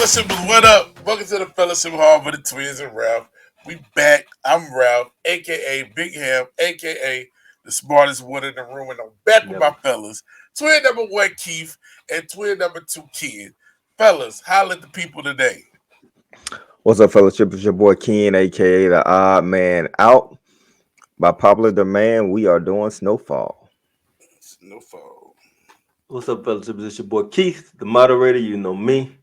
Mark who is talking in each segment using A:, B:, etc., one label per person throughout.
A: Fellashippers, what up? Welcome to the Fellowship Hall with the Twins and Ralph. We back. I'm Ralph, aka Big Ham, aka the smartest one in the room, and I'm back with my
B: Never.
A: fellas. Twin number one, Keith, and twin number two, Ken. Fellas, holla at the people today.
C: What's up, fellowship? It's your boy Ken, aka the Odd Man Out. By popular demand, we are doing Snowfall.
A: No phone.
B: What's up, fellas? It's your boy Keith, the moderator. You know me.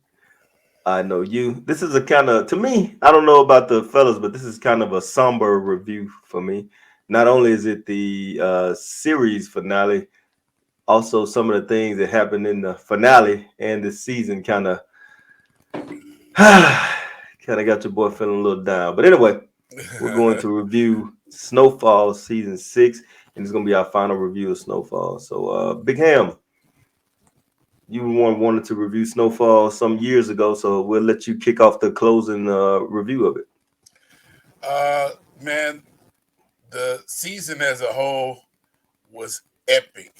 B: I know you. This is a kind of, to me, I don't know about the fellas, but this is kind of a somber review for me. Not only is it the series finale, also some of the things that happened in the finale and the season kind of got your boy feeling a little down. But anyway, we're going to review Snowfall season 6, and it's going to be our final review of Snowfall. So, Big Ham, you wanted to review Snowfall some years ago, so we'll let you kick off the closing review of it.
A: uh, man, the season as a whole was epic.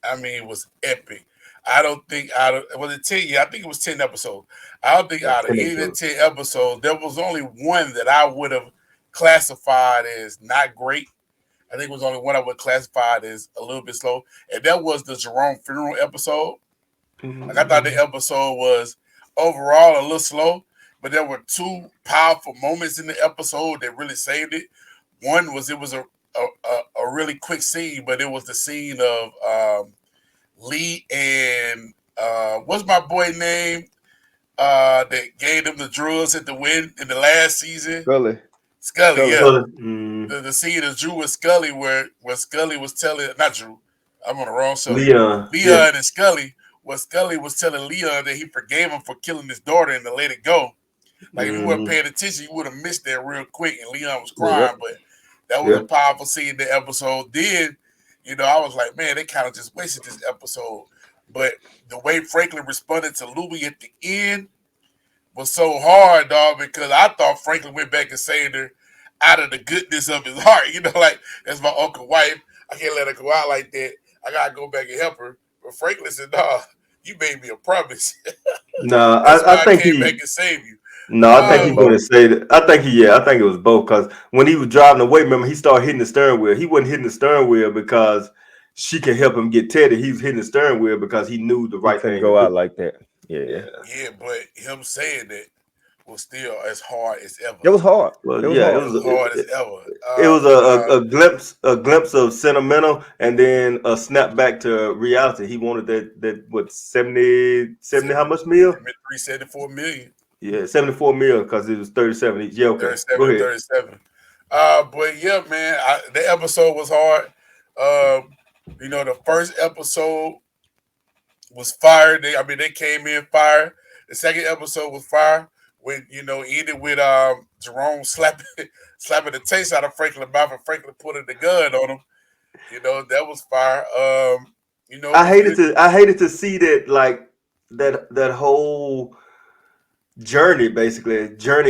A: I mean, it was epic. I don't think out of was it 10? Yeah, I think it was 10 episodes. I don't think
B: Yeah,
A: out of
B: 10
A: any of the
B: episodes.
A: 10 episodes, there was only one that I would have classified as not great. I think it was only one I would classify as a little bit slow, and that was the Jerome funeral episode. Like I thought the
B: Mhm.
A: episode was overall a little slow, but there were two powerful moments in the episode that really saved it. One was it was a really quick scene, but it was the scene of Lee and what's my boy name that gave them the drugs at the win in the last season?
C: Gully.
A: Scully,
C: Gully.
A: yeah.
B: So, mm,
A: The scene of Drew and Scully where Scully was telling not Drew, I'm on the wrong show.
B: Leon, yeah.
A: Leon and Scully, where Scully was telling Leon that he forgave him for killing his daughter and to let it go. Like if you weren't
B: Hmm.
A: paying attention, you would have missed that real quick. And Leon was
B: Yeah,
A: crying, but that was a
B: yeah.
A: powerful scene in the episode. Then, I was like, man, they kind of just wasted this episode. But the way Franklin responded to Louis at the end was so hard, dog, because I thought Franklin went back and saved her out of the goodness of his heart. Like that's my uncle wife. I can't let her go out like that. I gotta go back and help her. But Franklin said, "Nah, you made me a promise.
B: No,
A: That's
B: I
A: why I
B: think
A: came
B: he.
A: back and saved you."
B: No, I
C: I
B: think
C: think
B: he
A: Um,
B: wouldn't
C: both.
B: say that. I think it was both. Because when he was driving away, remember he started hitting the steering wheel. He wasn't hitting the steering wheel because she could help him get Teddy. He was hitting the steering wheel because he knew the
C: He
B: right
C: couldn't
B: thing to
C: go
B: do.
C: out like that. Yeah.
B: Yeah.
A: yeah, but him saying that was still as hard as ever.
C: It was hard.
B: Well,
C: It was
B: yeah,
C: hard.
A: As hard as ever.
B: it was
A: Nah,
B: a glimpse of sentimental, and then a snap back to reality. He wanted that what 70 how much meal?
A: 73, 74 million.
B: Yeah, 74 mil because it was 37 each. Yeah, okay. Go
A: 37 and
B: ahead.
A: 37. But yeah, man, the episode was hard. The first episode was fire. They came in fire. The second episode was fire when ended with Jerome slapping slapping the taste out of Franklin mouth and Franklin putting the gun on him. That was fire. It was good.
B: I hated to see that like that whole journey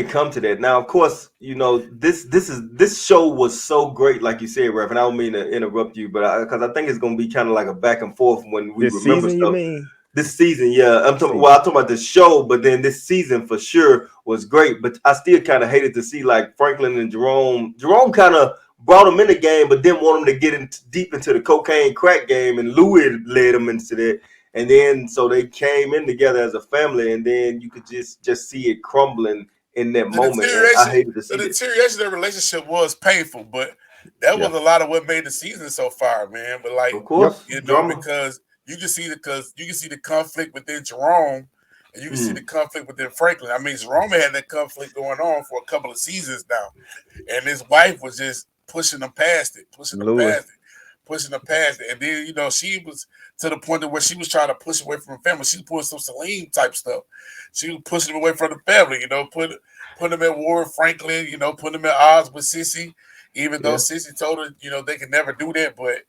B: come to that. Now, of course, this show was so great, like you said, Rev. And I don't mean to interrupt you, but because I think it's gonna be kind of like a back and forth when we
C: This
B: remember
C: season, you
B: stuff.
C: mean?
B: This season, yeah, I'm
C: Season.
B: talking about the show, but then this season for sure was great. But I still kind of hated to see like Franklin and Jerome. Jerome kind of brought him in the game, but didn't want him to get deep into the cocaine crack game, and Louis led him into that. And then so they came in together as a family, and then you could just see it crumbling in that
A: the
B: moment. And I
A: deterioration
B: hated to
A: the
B: see that.
A: deterioration of the relationship was painful, but that
B: Yeah,
A: was a lot of what made the season so far, man. But like,
B: of
C: Yep.
B: course, drama.
A: because you can see the conflict within Jerome and you can see the
B: Mm,
A: conflict within Franklin. I mean, Jerome had that conflict going on for a couple of seasons now. And his wife was just pushing him past it, pushing him
C: Louis.
A: past it, pushing him past it. And then, she was to the point where she was trying to push away from her family. She was pulling some Celine type stuff. She was pushing him away from the family, putting him at war with Franklin, putting him at odds with Sissy, even though
B: yeah,
A: Sissy told her, they could never do that. But,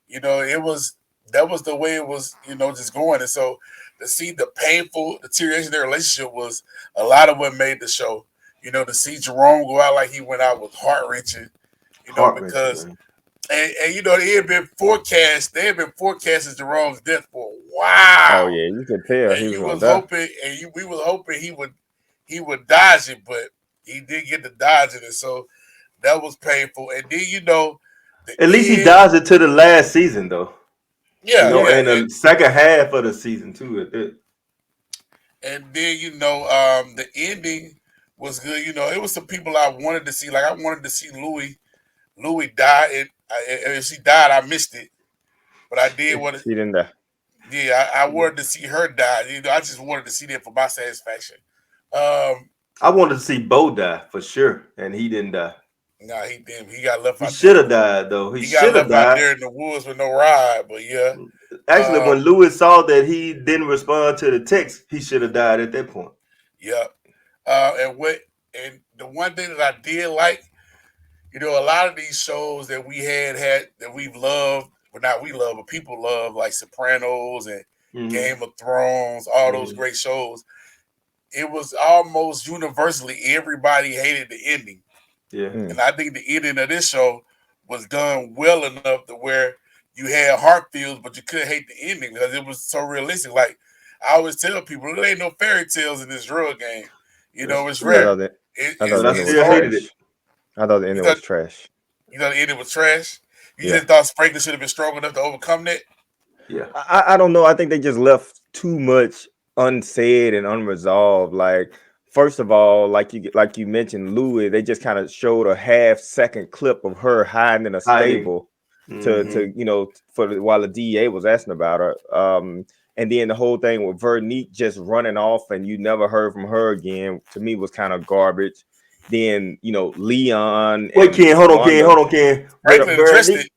A: it was that was the way it was, just going. And so to see the painful deterioration of their relationship was a lot of what made the show. To see Jerome go out like he went out was heart wrenching,
B: heart wrenching,
A: because
B: man.
A: And they had been forecast. They had been forecasting Jerome's death for a
C: Oh
A: while,
C: yeah, you could tell
A: and
C: he was
A: you
C: gonna
A: was
C: die.
A: hoping, we was hoping he would dodge it, but he did get to dodging it. So that was painful. And then the
B: At least he
A: end.
B: dodged it to the last season, though.
A: Yeah, yeah,
B: And the second half of the season too. At that.
A: and then the ending was good. It was some people I wanted to see. Like I wanted to see Louis die, and if she died, I missed it. But I did want to.
C: She didn't die.
A: Yeah, I wanted to see her die. I just wanted to see that for my satisfaction. Um,
B: I wanted to see Bo die for sure, and he didn't die.
A: nah, he didn't. He got left
B: He
A: out there
B: should
A: in
B: have
A: the.
B: died though. He
A: He got
B: should have
A: left out
B: died.
A: there in the woods with no ride. But yeah,
B: Actually,
A: um,
B: when Lewis saw that he didn't respond to the text, he should have died at that point.
A: yeah. And the one thing that I did like, a lot of these shows that we had that we've loved, well, not we love, but people love, like Sopranos and
B: Hmm.
A: Game of Thrones, all those
B: Hmm.
A: great shows. It was almost universally everybody hated the ending,
B: Yeah.
C: Mm.
A: and I think the ending of this show was done well enough to where you had heart feels, but you couldn't hate the ending because it was so realistic. Like I always tell people, there ain't no fairy tales in this drug game.
B: That's
A: It's
C: I
B: correct.
A: rare.
C: thought that
A: It,
C: I thought
A: it's
B: But I
C: the ending
A: it's
C: was
B: still
A: hard.
B: hated it.
C: trash. I thought the
A: You
C: ending
A: thought
C: was trash.
A: the ending was trash. You
C: Yeah.
A: just thought Franklin should have been strong enough to overcome that.
B: Yeah.
C: I don't know. I think they just left too much unsaid and unresolved. Like, first of all, like you mentioned, Louis, they just kind of showed a half-second clip of her hiding in a
B: Hiding.
C: stable
B: Hmm.
C: to while the DA was asking about her. And then the whole thing with Vernique just running off and you never heard from her again, to me was kind of garbage. Then, Leon
B: Wait,
C: and
B: Ken, hold on, Ken,
C: Wanda.
B: hold on, Ken. With
A: Franklin addressed
B: Veronique,
A: it.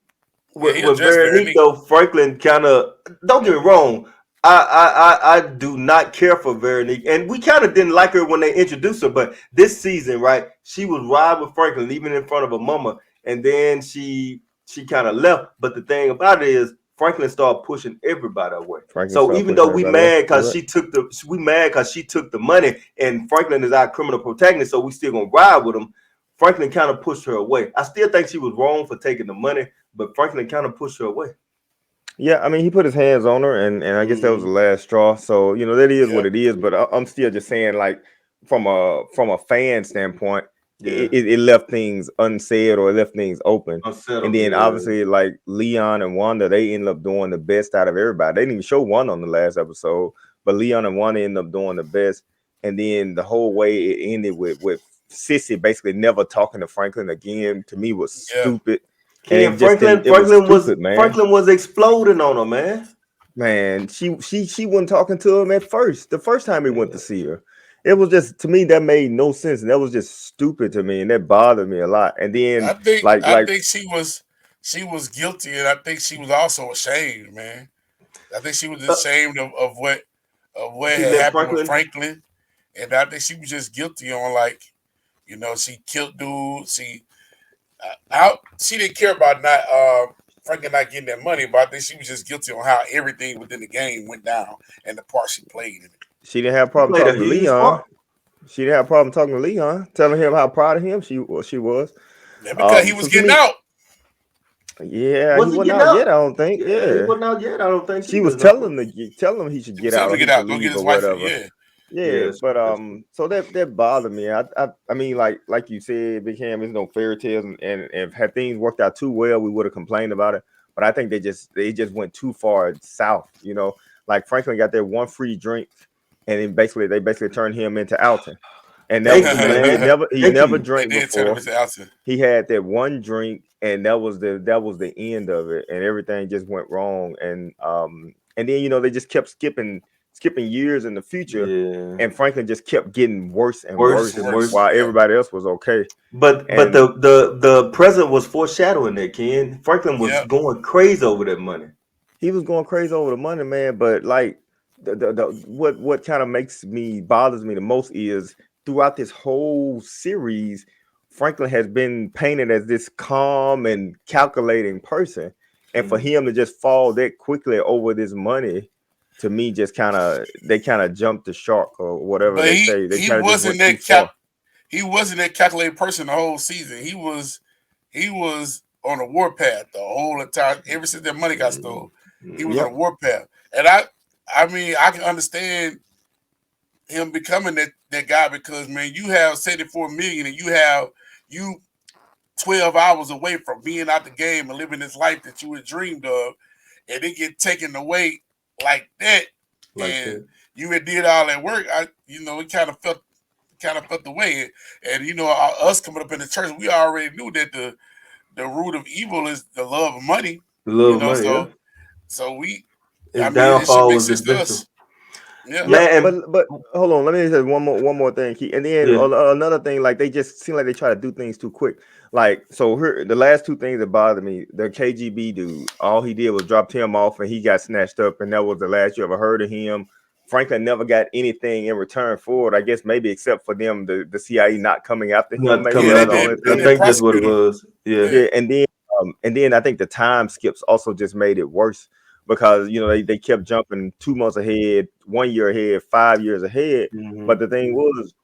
A: Yeah, he
B: with
A: addressed
B: Veronique
A: Veronique.
B: though, Franklin kind of, don't get me wrong. I do not care for Veronique, and we kind of didn't like her when they introduced her. But this season, right, she was riding with Franklin, even in front of her mama, and then she kind of left. But the thing about it is, Franklin started pushing everybody away.
C: Franklin
B: So
C: started
B: even
C: pushing
B: though we
C: everybody away.
B: mad
C: You're
B: because
C: right.
B: she took the money, and Franklin is our criminal protagonist, so we still gonna ride with him. Franklin kind of pushed her away. I still think she was wrong for taking the money, but Franklin kind of pushed her away.
C: Yeah, I mean, he put his hands on her, and I guess that was the
B: Hmm.
C: last straw. So that is
A: Yeah,
C: what it is. But I'm still just saying, like, from a fan standpoint,
B: Yeah.
C: it left things unsaid or it left things open. And
B: Unsettled.
C: then
B: Yeah.
C: obviously, like Leon and Wanda, they ended up doing the best out of everybody. They didn't even show one on the last episode, but Leon and Wanda ended up doing the best. And then the whole way it ended with Sissy basically never talking to Franklin again, to me was
A: yeah.
C: stupid. And
B: Ken,
C: it just didn't. It was stupid, man.
B: Franklin was exploding on her, man.
C: Man, she wasn't talking to him at first. The first time he went to see her, it was just, to me, that made no sense, and that was just stupid to me, and that bothered me a lot. And then
A: I think
C: like
A: I
C: like
A: think she was guilty, and I think she was also ashamed, man. I think she was
B: Uh,
A: ashamed of what
B: she
A: had
B: let
A: happened with
B: Franklin.
A: Franklin, and I think she was just guilty on, like, she killed dude. She didn't care about not Franklin not getting that money, but I think she was just guilty on how everything within the game went down and the part she played in it.
C: she didn't have a
B: She
C: problem
B: played a
C: talking to
B: huge
C: Leon.
B: part.
C: She didn't have a problem talking to Leon, telling him how proud of him she was.
A: Yeah, because he
C: So
A: was
C: to
A: getting
C: me,
A: out.
C: yeah, he
B: Was he
C: wasn't
B: getting
C: out yet.
B: out?
C: I don't think.
B: Yeah, he
C: Yeah,
B: wasn't out yet. I don't think
C: she was
B: either. No.
C: telling him he should
A: He was
C: get
A: telling
C: out
A: him
C: or
A: to
C: he
A: get
C: should
A: out, go get
C: leave or
A: his wife.
C: whatever.
A: Yeah,
C: Yeah,
B: Yes.
C: but
B: Yes.
C: so that bothered me. I mean, like you said, Big Ham, there's no fairy tales, and if had things worked out too well, we would have complained about it. But I think they just went too far south. Like Franklin got that one free drink, and then they basically turned him into Alton, and that
B: Thank
C: was
B: you,
C: he had
B: man. Thank
C: never
B: you.
A: they
C: drank
A: did turn him
C: before.
A: into Alton.
C: He had that one drink, and that was the end of it, and everything just went wrong. And then they just kept skipping years in the future,
B: Yeah.
C: and Franklin just kept getting worse and
B: Worse
A: Worse,
C: worse
B: and
A: worse.
B: worse.
C: while
A: Yep.
C: everybody else was okay.
B: But
C: And
B: the present was foreshadowing that, Ken. Franklin was
A: Yep.
B: going crazy over that money.
C: he was going crazy over the money, man. But like what kind of bothers me the most is throughout this whole series, Franklin has been painted as this calm and calculating person, and for
B: Mhm.
C: him to just fall that quickly over this money, to me, just they kind of jumped the shark or whatever
A: But
C: they
A: he
C: say. They
A: he
C: kind of just
A: wasn't
C: went too
A: that cap.
C: far.
A: He wasn't that calculated person the whole season. He was on a warpath the whole entire. Ever since that money got stolen, he was on
C: Yep.
A: a warpath, and I mean, I can understand him becoming that guy because man, you have 74 million, and you 12 hours away from being out the game and living this life that you had dreamed of, and it get taken away like that,
B: Like
A: and
B: that.
A: you had did all that work. It kind of felt the way, and us coming up in the church, we already knew that the root of evil is the love of money.
B: The love of money, yeah.
A: So
B: His
A: I mean, it should
B: downfall
A: make
B: was
A: sense to
B: eventual.
A: us. Yeah.
C: Yep,
B: Man,
C: but hold on. Let me say one more thing, Keith. And then
B: yeah.
C: another thing, like they just seem like they try to do things too quick. Like so, here the last two things that bothered me. The KGB dude, all he did was drop him off, and he got snatched up, and that was the last you ever heard of him. Franklin never got anything in return for it. I guess maybe except for them, the CIA not coming after him.
B: Not
C: Maybe
B: coming
A: Yeah,
C: that was
A: they
C: the
B: out.
C: only
A: did. They
B: I
C: thing.
A: did
B: think that's what it
A: prosecute him.
B: was. Yeah.
A: Yeah.
C: Yeah, and then I think the time skips also just made it worse because they kept jumping 2 months ahead, 1 year ahead, 5 years ahead. But the thing was,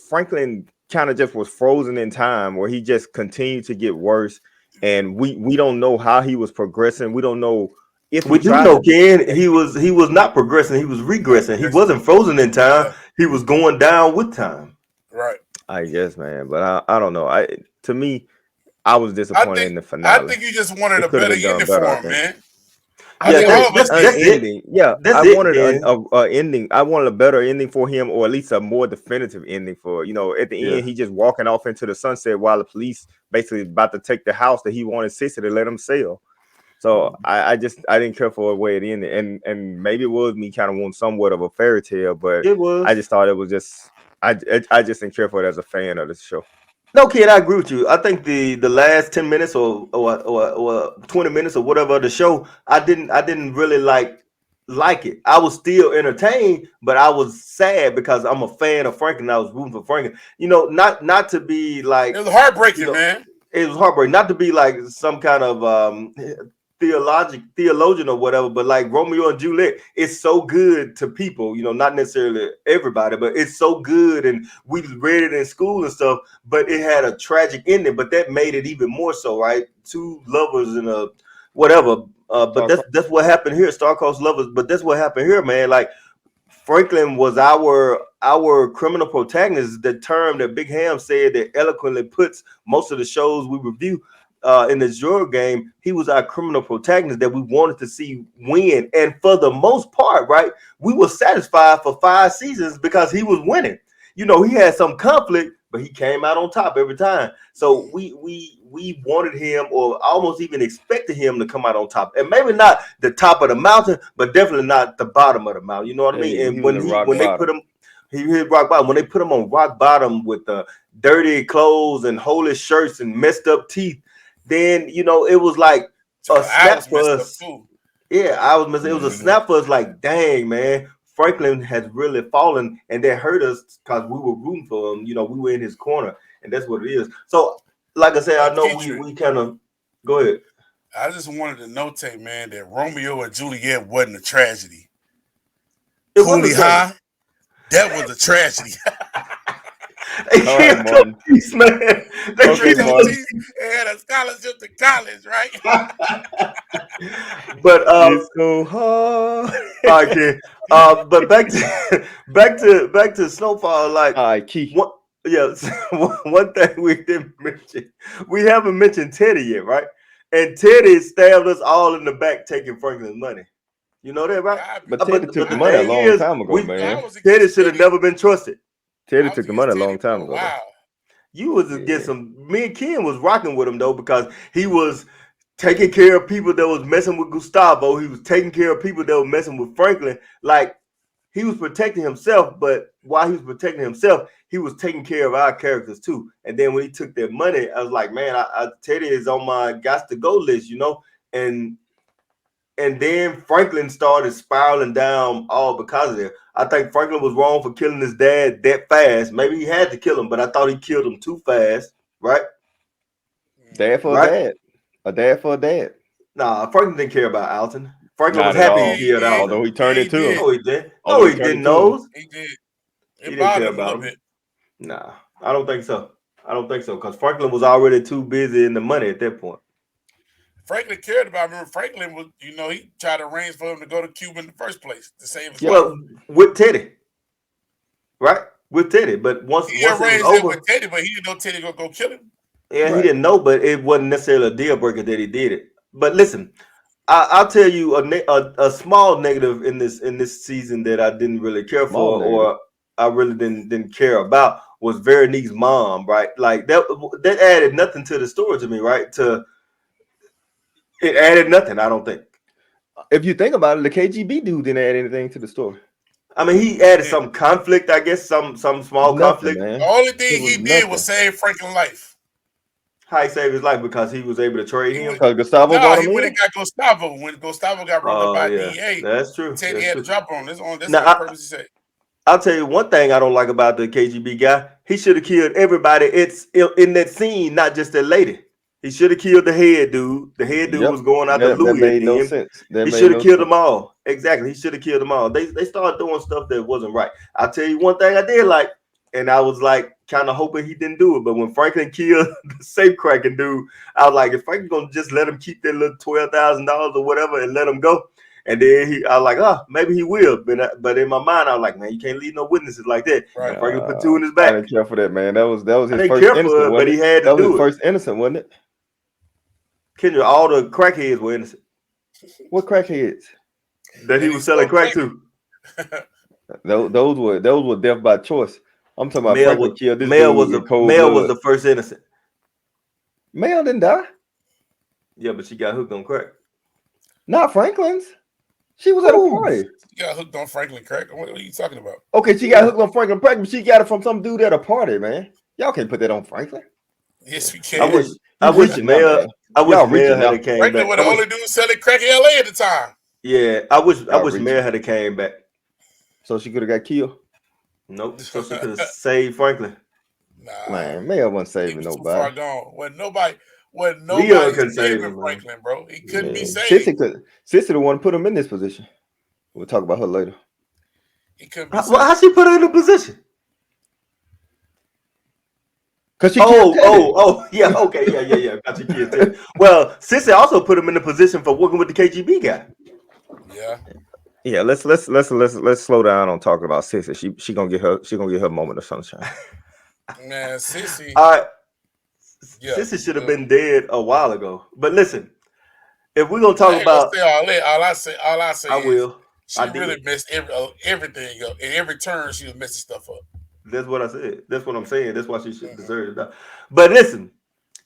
C: Franklin kind of just was frozen in time where he just continued to get worse, and we don't know how he was progressing. We don't know if he
B: We do
C: tried
B: know,
C: to do
B: Ken,
C: anything.
B: he was not progressing, he was
A: Not
B: regressing. He
A: progressing.
B: wasn't frozen in time,
A: Yeah.
B: he was going down with time.
A: Right.
C: I guess, man, but I don't know. To me, I was
A: I
C: disappointed
A: think
C: in the
A: I
C: finale.
A: think you just wanted
C: It
A: a
C: could have
A: better
C: been done
A: ending
C: better, I
A: for him,
C: think.
A: man. I
C: Yeah,
A: think
B: Yeah,
A: all of us
C: an
B: that's
A: did.
B: it.
C: ending. Yeah,
B: That's
C: I
B: it,
C: wanted
B: Ken.
C: a ending. I wanted a better ending for him, or at least a more definitive ending for at the
B: Yeah.
C: end, he just walking off into the sunset while the police basically about to take the house that he wanted Sissy to let him sell. So I didn't care for the way it ended, and maybe it was me kind of wanting somewhat of a fairy tale, but
B: It
C: I
B: was.
C: just thought it was just I just didn't care for it as a fan of the show.
B: No, kid, I agree with you. I think the last 10 minutes or 20 minutes or whatever of the show, I didn't really like it. I was still entertained, but I was sad because I'm a fan of Franklin. I was rooting for Franklin. Not to be
A: It
B: like
A: was
B: you
A: heartbreaking,
B: know,
A: man.
B: it was heartbreaking. Not to be like some kind of theologian or whatever, but like Romeo and Juliet, it's so good to people, not necessarily everybody, but it's so good, and we read it in school and stuff, but it had a tragic ending, but that made it even more so, right? Two lovers in a whatever, but
C: So
B: that's what happened here, star-crossed lovers, but that's what happened here, man. Like Franklin was our criminal protagonist, the term that Big Ham said that eloquently puts most of the shows we review in the genre game. He was our criminal protagonist that we wanted to see win, and for the most part, right, we were satisfied for 5 seasons because he was winning. He had some conflict, but he came out on top every time. So we wanted him, or almost even expected him to come out on top, and maybe not the top of the mountain, but definitely not the bottom of the mountain. You know what I
C: yeah,
B: mean?
C: he
B: And
C: was
B: when
C: a rock
B: when they put
C: bottom.
B: him, he hit rock bottom. When they put him on rock bottom with the dirty clothes and holey shirts and messed up teeth, then it was like a
A: I
B: snap
A: was
B: for
A: messed up
B: us.
A: too.
B: Yeah, I was missing. It was a
C: Hmm.
B: snap for us. Like, dang, man, Franklin has really fallen, and that hurt us because we were rooting for him. We were in his corner, and that's what it is. So, like I said, I know we
A: Keitry,
B: we kind of go ahead.
A: I just wanted to notate, man, that Romeo and Juliet wasn't a tragedy.
B: It wasn't
A: Coolie
B: a tragedy.
A: High, that was a tragedy.
B: They
C: All right,
B: killed your
C: Martin.
B: piece, man. They
C: Okay,
A: Three
B: killed
A: Toe
B: your
C: Martin.
A: Teeth and had a scholarship to college, right?
B: but
C: It's so hard.
B: all right, kid. But back to back to Snowfall. Like
C: All right, Key.
B: what? Yeah, one thing we didn't mention, we haven't mentioned Teddy yet, right? And Teddy stabbed us all in the back taking Franklin's money. You know that, right?
A: I'd be,
C: But Teddy
B: But
C: took the
B: the
C: money a
B: thing
C: long
B: is,
C: time ago,
B: we
A: I
C: man.
A: was
B: Teddy
A: against
B: should have
A: Teddy.
B: never been trusted.
C: Teddy
A: I was
C: took the money
A: against
C: a
A: Teddy
C: long
A: for
C: time
A: a
C: ago, though.
A: while.
B: You was against
C: Yeah.
B: some. Me and Ken was rocking with him though because he was taking care of people that was messing with Gustavo. He was taking care of people that were messing with Franklin. Like he was protecting himself, but while he was protecting himself, he was taking care of our characters too. And then when he took that money, I was like, man, Teddy is on my got to go list. And then Franklin started spiraling down all because of that. I think Franklin was wrong for killing his dad that fast. Maybe he had to kill him, but I thought he killed him too fast. Right?
C: Dad for a
B: Right?
C: dad. A dad for a dad.
B: Nah, Franklin didn't care about Alton. Franklin was
C: Not at
A: Yeah,
B: happy he
C: all.
B: killed
A: he did.
B: Alton.
C: Although he turned
A: Yeah, he
C: it to him.
A: did.
B: No, he didn't. No,
C: Although he
B: he
C: turned
B: didn't.
C: it to him.
B: Nose.
A: He did.
B: He
A: It
B: didn't care
A: bothered him a
B: about
A: little
B: him.
A: bit.
B: Nah, I don't think so. I don't think so because Franklin was already too busy in the money at that point.
A: Franklin cared about. Remember, Franklin was, he tried to arrange for him to go to Cuba in the first place to save his life.
B: Well, with Teddy, right? With Teddy, but once
A: He
B: it was
A: arranged it
B: over,
A: with Teddy, but he didn't know Teddy gonna go kill him.
B: yeah,
C: Right.
B: he didn't know, but it wasn't necessarily a deal breaker that he did it. But listen, I'll tell you a small negative in this season that I didn't really care
C: Small
B: for,
C: negative.
B: or I really didn't care about was Veronique's mom, right? Like that added nothing to the story to me, right? It added nothing, I don't think.
C: If you think about it, the KGB dude didn't add anything to the story.
B: I mean, he added some conflict, I guess, some small
C: Nothing,
B: conflict.
C: man.
A: The only
C: It
A: thing
C: was
A: he did
C: nothing.
A: was save Franklin's life.
B: How he saved his life because he was able to trade him.
C: Because Gustavo brought
A: he
C: him
A: went
C: in.
A: and got Gustavo. When Gustavo got rolled up by
B: Yeah,
A: DEA,
B: that's true.
A: Teddy
B: That's
A: had
B: true.
A: to drop on. That's the
B: Now,
A: only purpose he said.
B: I'll tell you one thing I don't like about the KGB guy. He should have killed everybody. It's in that scene, not just that lady. He should have killed the head dude. The head dude was going after
C: That
B: Louis
C: made
B: at the
C: no
B: end.
C: sense. That
B: He
C: made
B: should have
C: no
B: killed
C: sense.
B: them all. Exactly. He should have killed them all. They started doing stuff that wasn't right. I'll tell you one thing I did like, and I was like kind of hoping he didn't do it. But when Franklin killed the safe cracking dude, I was like, if Franklin's gonna just let him keep that little $12,000 or whatever and let him go. And then I was like, maybe he will. But in my mind, I was like, man, you can't leave no witnesses like that.
A: Right.
B: And Franklin put two in his
C: I
B: back.
C: didn't care for that, man. That was his
B: I didn't
C: first
B: care for
C: innocent,
B: it, but
C: wasn't
B: he
C: it?
B: had to
C: That was
B: do
C: his
B: it.
C: first innocent, wasn't it?
B: Kendra, all the crackheads were innocent
C: What crackheads?
B: that he was selling crack to.
C: Those were death by choice. I'm talking about
B: Mel
C: Franklin killed this
B: Mel
C: dude
B: was
C: in cold
B: Mel was
C: blood.
B: the first innocent.
C: Mel didn't die.
B: Yeah, but she got hooked on crack.
C: Not Franklin's. She was at a party.
A: She got hooked on Franklin crack. What are you talking about?
C: Okay, she got hooked on Franklin crack, but she got it from some dude at a party, man. Y'all can't put that on Franklin.
A: Yes, we
B: I
A: can.
B: wish
C: Y'all
B: Mel
C: reaching now.
B: had came
A: Franklin
B: back.
A: was the only dude selling crack in LA at the time.
B: Yeah, I wish
C: reaching.
B: Mel had came back.
C: So she could have got killed.
B: Nope, so she could have saved Franklin.
A: Nah,
C: Man, Mel wasn't
A: he
C: saving
A: was too far
C: nobody.
A: gone. Wasn't
B: Leon
A: nobody
B: couldn't save
A: saving
B: him, man.
A: Franklin, bro. He couldn't be
C: Sissy
A: saved.
C: the one put him in this position. We'll talk about her later.
A: He couldn't be saved.
B: How she put her in a position?
C: Because she killed Teddy.
B: Yeah, okay, yeah. Got you killed Teddy. Well, Sissy also put him in the position for working with the KGB guy.
A: Yeah.
C: Yeah, let's slow down on talking about Sissy. She gonna get her moment of sunshine.
A: Man, Sissy.
B: All right.
A: Yeah.
B: Sissy should have been dead a while ago. But listen, if we're gonna talk
A: I ain't
B: about,
A: gonna say all that. All I say
B: I
A: is
B: will.
A: she really messed everything up. In every turn, she was messing stuff up.
B: That's what I said. That's what I'm saying. That's why she should deserve it. But listen,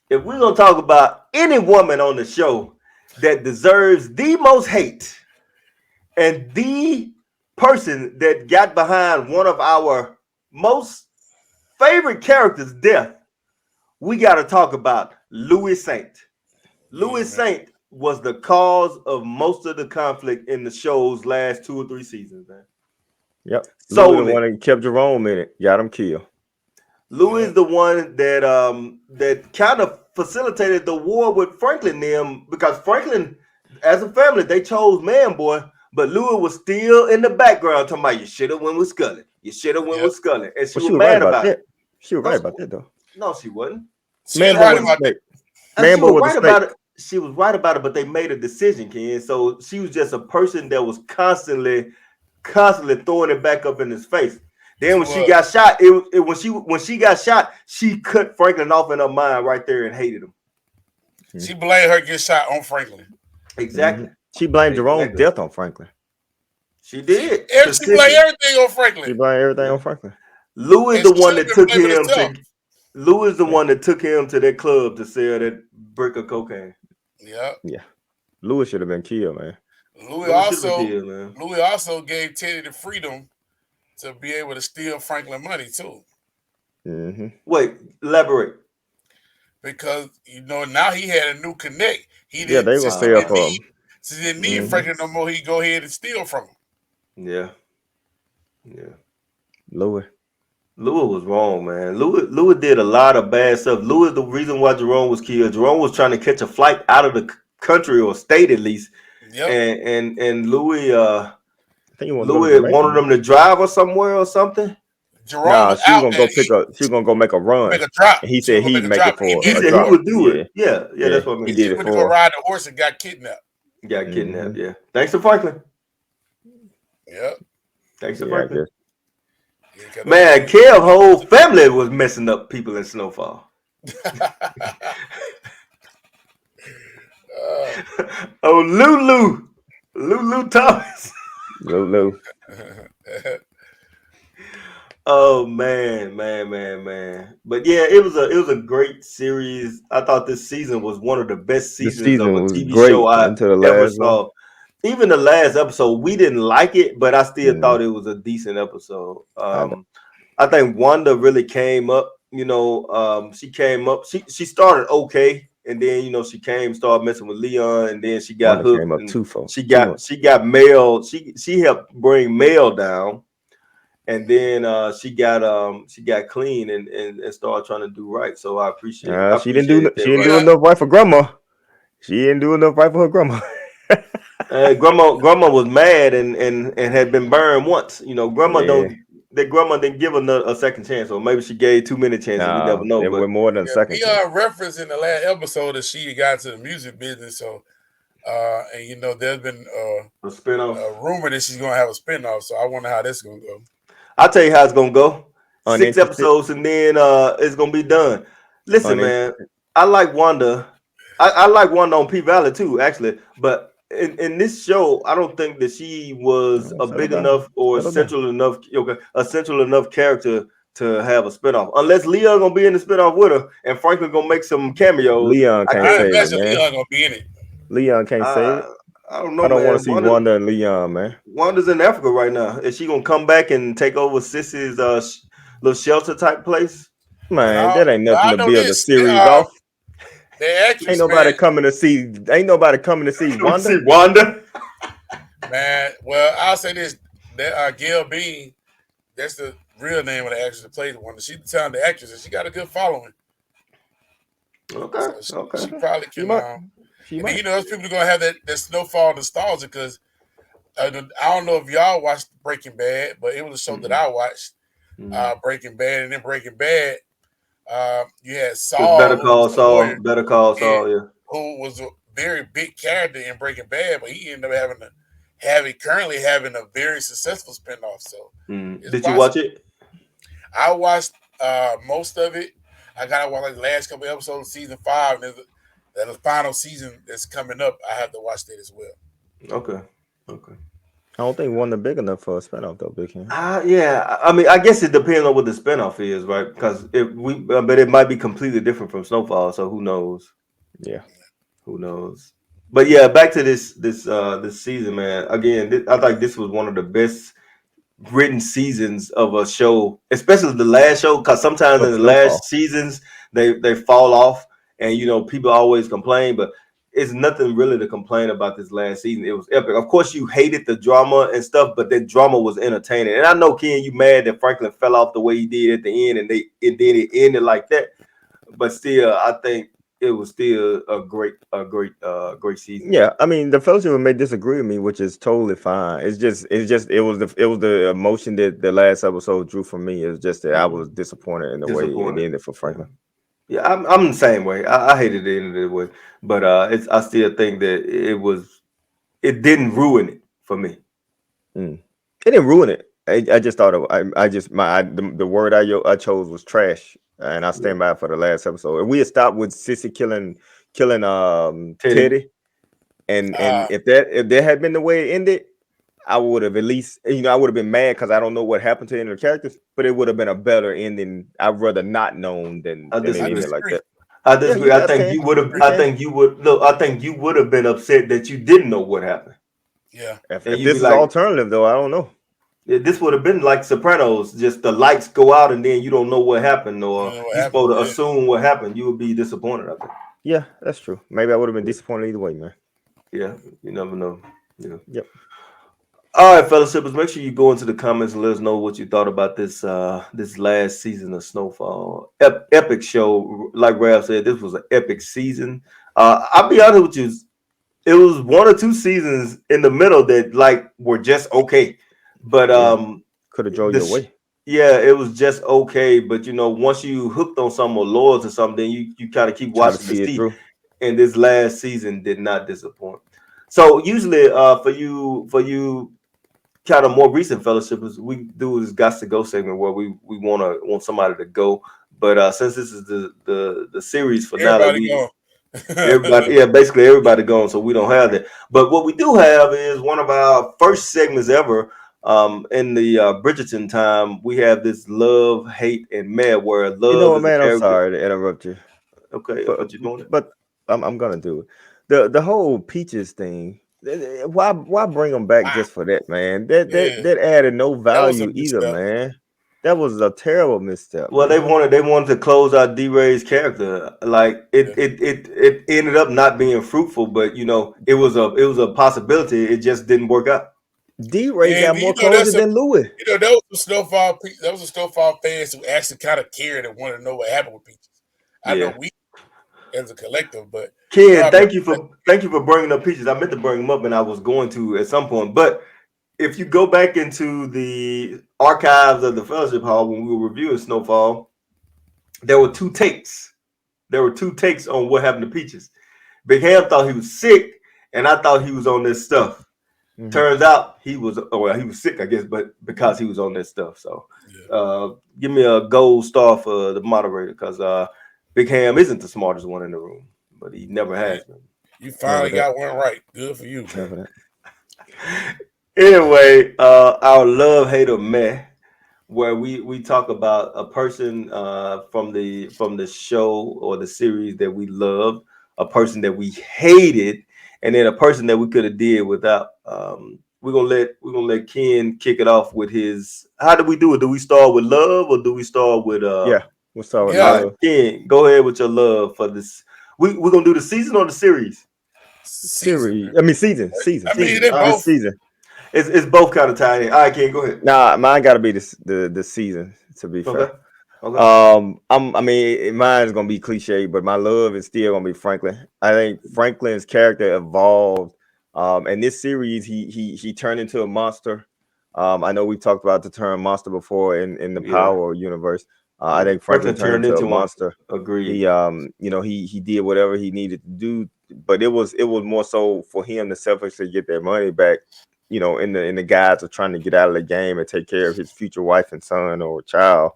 B: if we're gonna talk about any woman on the show that deserves the most hate and the person that got behind one of our most favorite characters' death, we got to talk about Louis Saint. Louis Saint was the cause of most of the conflict in the show's last 2 or 3 seasons, man.
C: Yep.
B: Solely.
C: Louis the one that kept Jerome in it, got him killed.
B: Louis is the one that kind of facilitated the war with Franklin them, because Franklin, as a family, they chose Man Boy, but Louis was still in the background talking about, you should have went with Scully. You should have went with Scully. And she was mad about it.
C: She was right about that, though.
B: No, she wasn't.
A: She was right about that.
C: Man Boy was
B: about it. She was right about it, but they made a decision, Ken. So she was just a person that was constantly throwing it back up in his face. Then when she got shot, when she got shot, she cut Franklin off in her mind right there and hated him.
A: She blamed her get shot on Franklin.
B: Exactly.
C: She blamed Jerome's death on Franklin.
B: She did.
A: She blamed everything on Franklin.
C: She blamed everything on Franklin.
B: Louis the one that took him to. Louis the one that took him to that club to sell that brick of cocaine.
C: Yeah. Louis should have been killed, man.
A: Louis also gave Teddy the freedom to be able to steal Franklin money too.
C: Mm-hmm.
B: Wait, elaborate.
A: Because now he had a new connect. He
C: didn't. Yeah, they gonna stay up for him.
A: Since he didn't need Franklin no more, he go ahead and steal from him.
B: Yeah.
C: Louis
B: was wrong, man. Louis did a lot of bad stuff. Louis is the reason why Jerome was killed. Jerome was trying to catch a flight out of the country or state at least. Yep. And Louis, I think Louis wanted them to drive or somewhere or something.
A: Jerome
C: Nah,
A: was
C: she was
A: out
C: gonna
A: and
C: go pick up. She was gonna go make a
A: make
C: run,
A: a drop.
C: and he
A: She was
C: said
A: gonna
C: he'd
A: make a
C: make it
A: drop. And he
C: for
B: He
C: a
A: missed
B: said
A: it.
B: he
C: drop.
B: would do
C: Yeah,
B: it. Yeah,
C: yeah,
B: that's what I
C: he
B: mean.
C: did
A: She
C: it
A: went to go
C: for.
A: ride the horse and got kidnapped.
B: Got
C: Mm-hmm.
B: kidnapped. Yeah. Thanks to Franklin.
A: Yep.
B: Thanks to
C: Yeah, I
B: Franklin.
C: guess.
A: Yeah, because them
B: Man,
A: boys.
B: Kev whole family was messing up people in Snowfall.
A: uh,
B: Oh, Lulu Thomas.
C: Lulu.
B: Oh man. But yeah, it was a great series. I thought this season was one of the best
C: The
B: seasons of
C: season
B: a
C: was
B: TV show
C: great
B: I
C: until the
B: ever
C: last one.
B: saw. Even the last episode, we didn't like it, but I still
C: Mm,
B: thought it was a decent episode.
C: I,
B: I think Wanda really came up. She came up. She started okay, and then started messing with Leon, and then she got
C: Wanda came
B: hooked,
C: up
B: and
C: too
B: she
C: too much.
B: got she got Mel. She helped bring Mel down, and then she got clean and started trying to do right. So I
C: She didn't do.
B: appreciated
C: She
B: that
C: didn't
B: right.
C: do
A: yeah,
C: enough right for grandma. She didn't do enough right for her grandma.
B: Grandma was mad and had been burned once.
C: Yeah.
B: Grandma didn't give her a second chance, or maybe she gave too many chances. We never
C: Nah,
B: know.
C: it
B: But
C: was more than a
A: yeah.
C: second chance.
A: Leon referenced in the last episode that she got into the music business. So, and there's been
B: a spinoff.
A: a rumor that she's gonna have a spinoff. So I wonder how that's gonna go.
B: I'll tell you how it's gonna go. 6
C: Uninterested.
B: episodes and then it's gonna be done. Listen, man,
C: Uninterested.
B: I like Wanda. I like Wanda on P Valley too, actually. But in this show, I don't think that she was a
C: Settle
B: big
C: down.
B: enough or
C: Settle down.
B: central enough character to have a spinoff. Unless Leon gonna be in the spinoff with her and Franklin gonna make some cameos.
C: Leon
B: I
C: can't
A: I
B: can't.
C: save it,
A: imagine
C: man.
A: Leon gonna be in it.
C: Leon can't save it.
B: I I don't
C: I
B: know,
C: don't want to
B: man.
C: see Wanda and Leon, man.
B: Wanda's in Africa right now. Is she gonna come back and take over Sissy's little shelter type place?
C: Man,
A: No,
C: that ain't
A: but
C: nothing
A: I
C: to
A: know
C: build a
A: this.
C: series off.
A: The
C: Ain't
A: actress,
C: nobody
A: man,
C: coming to see. Ain't nobody coming to see
B: Come see
C: Wanda.
B: Wanda.
A: man. Well, I'll say this: that Gail Bean, that's the real name of the actress that played the one. She's the talented actress, and she got a good following.
B: Okay,
A: So
B: okay.
A: she probably
C: She
A: can.
C: might. She
A: And then
C: might.
A: those people are gonna have that snowfall nostalgia because I don't know if y'all watched Breaking Bad, but it was a show that
B: Mm-mm.
A: I watched.
B: Mm-mm.
A: Breaking Bad, and then Breaking Bad, you had
B: With
A: Saul, who was the lawyer,
B: Better Call
A: and
B: Saul. Yeah.
A: who was a very big character in Breaking Bad, but he ended up having a very successful spinoff. So
B: Mm.
A: it's
B: Did you watch
A: possible.
B: it?
A: I watched most of it. I got to watch like the last couple episodes of season 5, and there's the final season that's coming up. I have to watch that as well.
B: Okay. Okay.
C: I don't think Wanda big enough for a spinoff though, Big Hand.
B: Yeah. I mean, I guess it depends on what the spinoff is, right? Because but it might be completely different from Snowfall. So who knows?
C: Yeah.
B: Who knows? But yeah, back to this season, man. Again, I think this was one of the best written seasons of a show, especially the last show, because sometimes
C: For
B: in
C: the
B: the
C: snowfall.
B: last seasons they fall off, and people always complain, but it's nothing really to complain about this last season. It was epic. Of course, you hated the drama and stuff, but that drama was entertaining. And I know, Ken, you mad that Franklin fell off the way he did at the end, and then it ended like that. But still, I think it was still great season.
C: Yeah, I mean the fellowship may disagree with me, which is totally fine. It was the emotion that the last episode drew from me. It's just that I was disappointed in the way it
B: Disappointed.
C: ended for Franklin.
B: Yeah, I'm the same way. I hated it in the way, but I still think that it didn't ruin it for me.
C: Mm. It didn't ruin it. I just thought the word I chose was trash, and I
B: Yeah.
C: stand by it for the last episode. If we had stopped with Sissy killing
B: Teddy.
C: Teddy, and
A: Uh,
C: if that had been the way it ended, I would have at least I would have been mad because I don't know what happened to any of the characters, but it would have been a better ending. I'd rather not known than
B: I
A: I
C: it
B: disagree.
C: ended like
A: disagree.
C: that.
B: I
C: Yeah,
B: disagree.
C: you
B: I
C: guys
B: think
C: can.
B: you would have.
C: You
B: I
C: can.
B: think you would. Look, I think you would have been upset that you didn't know what happened,
A: Yeah,
B: and
C: If
B: you'd
C: this
B: be
C: is
B: like,
C: alternative though, I don't know.
B: "This would have been like Sopranos. Just the lights go out, and then you don't know what happened,
A: you
B: or
A: know what
B: you
A: happened.
B: supposed to
A: Yeah,
B: assume what happened. You would be disappointed. I think.
C: Yeah, that's true. Maybe I would have been disappointed either way, man.
B: Yeah, you never know. Yeah.
C: Yep.
B: All right, fellowshippers, make sure you go into the comments and let us know what you thought about this last season of Snowfall. Epic show. Like Ralph said, this was an epic season. I'll be honest with you, it was one or two seasons in the middle that like were just okay. But
C: Yeah. Could have drove you
B: the sh-
C: away.
B: yeah, it was just okay. But once you hooked on something or loyal to something, then you kind of keep
C: Try to
B: watching to
C: see it
B: see.
C: through.
B: And this last season did not disappoint. So usually, for you kind of more recent fellowshippers, we do this got to go segment where we want somebody to go. But since this is the series finale,
A: Everybody
B: we
A: going.
B: everybody, yeah, basically everybody gone, so we don't have that. But what we do have is one of our first segments ever. In the Bridgerton time, we have this love, hate, and mad, where
C: You know
B: love
C: what,
B: is a
C: man? I'm
B: character.
C: sorry to interrupt you,
B: Okay,
C: but
B: but you're doing it.
C: but I'm gonna do it. The whole peaches thing. Why bring them back
A: Wow.
C: just for that, man? That that
A: Yeah,
C: that added no
A: that was a
C: value either,
A: misstep.
C: man. That was a terrible misstep,
B: Well, they
C: man.
B: wanted they wanted to close out D-Ray's character. Like
A: Yeah.
B: it ended up not being fruitful, but it was a possibility. It just didn't work out.
C: D Ray
A: And
C: got more closure than Louis.
A: there was some Snowfall. There was some Snowfall fans who actually kind of cared and wanted to know what happened with Peaches. I know
B: Yeah.
A: we as a collective, but
B: Ken,
A: y'all know.
B: thank you for bringing up Peaches. I meant to bring them up, and I was going to at some point. But if you go back into the archives of the Fellowship Hall when we were reviewing Snowfall, there were two takes. There were two takes on what happened to Peaches. Big Ham thought he was sick, and I thought he was on this stuff.
C: Mhm.
B: Turns out he was sick, I guess, but because he was on this stuff. So
A: Yeah,
B: give me a gold star for the moderator, because Big Ham isn't the smartest one in the room, but he never
A: man,
B: has been.
A: you
C: Never
A: finally
C: that.
A: got one right. Good for you, man.
C: Never that.
B: Anyway, our love hater meh, where we talk about a person from the show or the series that we loved, a person that we hated, and then a person that we could have did without. We're gonna let Ken kick it off with his. How do we do it? Do we start with love, or do we start with
C: Yeah, we'll start with
B: All
A: Yeah,
B: right,
C: love.
B: Ken, go ahead with your love for this. We're gonna do the season or the series.
A: season,
C: Series.
A: man.
C: I mean season. Season.
A: I mean,
B: Season.
A: they
B: All right.
C: This
A: both.
C: season.
B: It's both kind of tied in. All right, Ken, go ahead.
C: Nah, mine gotta be the season, to be
B: Okay.
C: fair.
B: Okay.
C: I mean, mine's gonna be cliche, but my love is still gonna be Franklin. I think Franklin's character evolved. In this series, he turned into a monster. I know we talked about the term monster before in the
B: Yeah.
C: Power universe. I
B: Yeah.
C: think Franklin
B: Franklin
C: turned
B: turned
C: into a
B: into one.
C: monster.
B: Agreed.
C: He did whatever he needed to do, but it was more so for him to selfishly get their money back. In the guise of trying to get out of the game and take care of his future wife and son or child.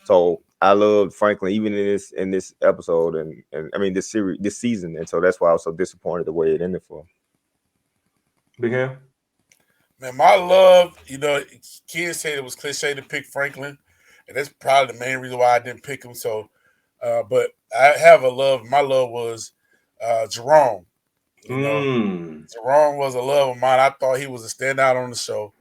C: So I loved Franklin even in this episode and I mean this series this season, and so that's why I was so disappointed the way it ended for him.
B: Big Ham.
A: Man, my love, kids said it was cliche to pick Franklin, and that's probably the main reason why I didn't pick him. So, but I have a love. My love was Jerome. You know,
B: Mm.
A: Jerome was a love of mine. I thought he was a standout on the show.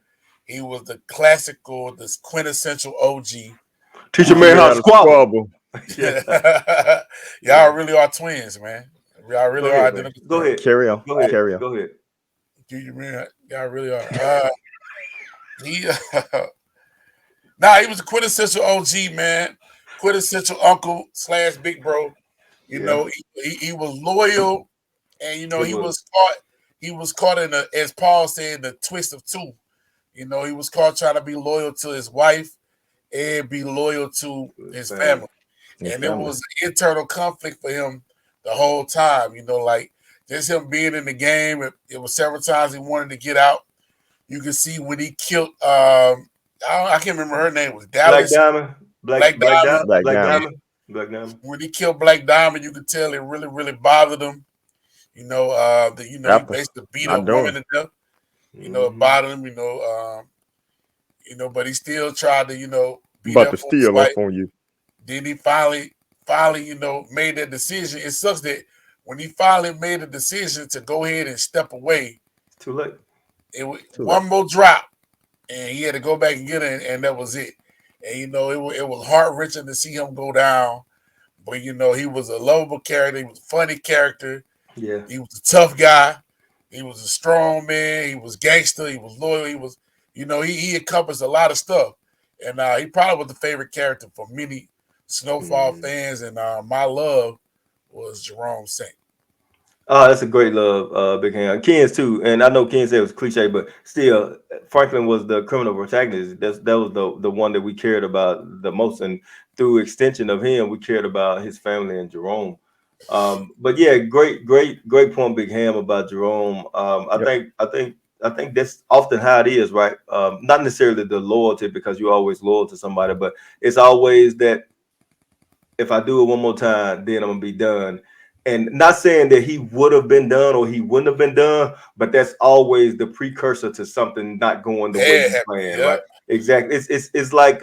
A: He was the classical, this quintessential OG.
B: Teach a
C: Teach a
B: man
C: man
B: how
A: Um,
B: to
C: how to
B: squabble.
C: squabble.
B: Yeah.
A: y'all
B: Yeah.
A: really are twins, man. Y'all
B: Go
A: really are
B: ahead, man.
A: identical
B: Go
A: twins.
B: ahead.
C: Carry on,
B: Go ahead.
C: carry on.
B: Go ahead.
A: Do you man? Y'all really are. He Nah, he was a quintessential OG, man. Quintessential uncle slash big bro.
B: Yeah.
A: He was loyal, and
B: He
A: he
B: was
A: was caught. He was caught in the, as Paul said, the twist of two. He was caught trying to be loyal to his wife and be loyal to
B: his
A: his
B: family.
A: family,
C: His
A: and it
C: family.
A: was an internal conflict for him the whole time. Like just him being in the game. It was several times he wanted to get out. You can see when he killed. I can't remember her name. It was
B: Black
A: Dallas
B: Diamond.
A: Black Diamond.
C: Black
B: Black
A: Yeah,
C: Diamond.
B: Diamond. Black Diamond.
A: when he killed Black Diamond, you could tell it really, really bothered him. He
C: After
A: basically beat a
C: not
A: woman
C: doing.
A: to death. It
B: Hmm.
A: bothered him. But he still tried to, be
C: About
A: there
C: to
A: for his
C: steal
A: wife.
C: up on you.
A: Then he finally, made that decision. It sucks that when he finally made the decision to go ahead and step away,
B: Too late.
A: it was
C: Too late.
A: one more drop, and he had to go back and get it, and that was it. And it was heart wrenching to see him go down. But he was a lovable character. He was a funny character.
B: Yeah.
A: He was a tough guy. He was a strong man. He was gangster. He was loyal. He was, he encompassed a lot of stuff. And he probably was the favorite character for many Snowfall
B: Mm.
A: fans. And my love was Jerome Saint.
B: Oh, that's a great love, Big Hand. Ken's too, and I know Ken said it was cliche, but still, Franklin was the criminal protagonist. That was the one that we cared about the most, and through extension of him, we cared about his family and Jerome. But yeah, great point, Big Ham, about Jerome.
C: Yep.
B: I think that's often how it is, right? Not necessarily the loyalty because you're always loyal to somebody, but it's always that if I do it one more time, then I'm gonna be done. And not saying that he would have been done or he wouldn't have been done, but that's always the precursor to something not going the way
A: Bad
B: you
A: happening.
B: planned,
A: Yep.
B: right? Exactly. It's like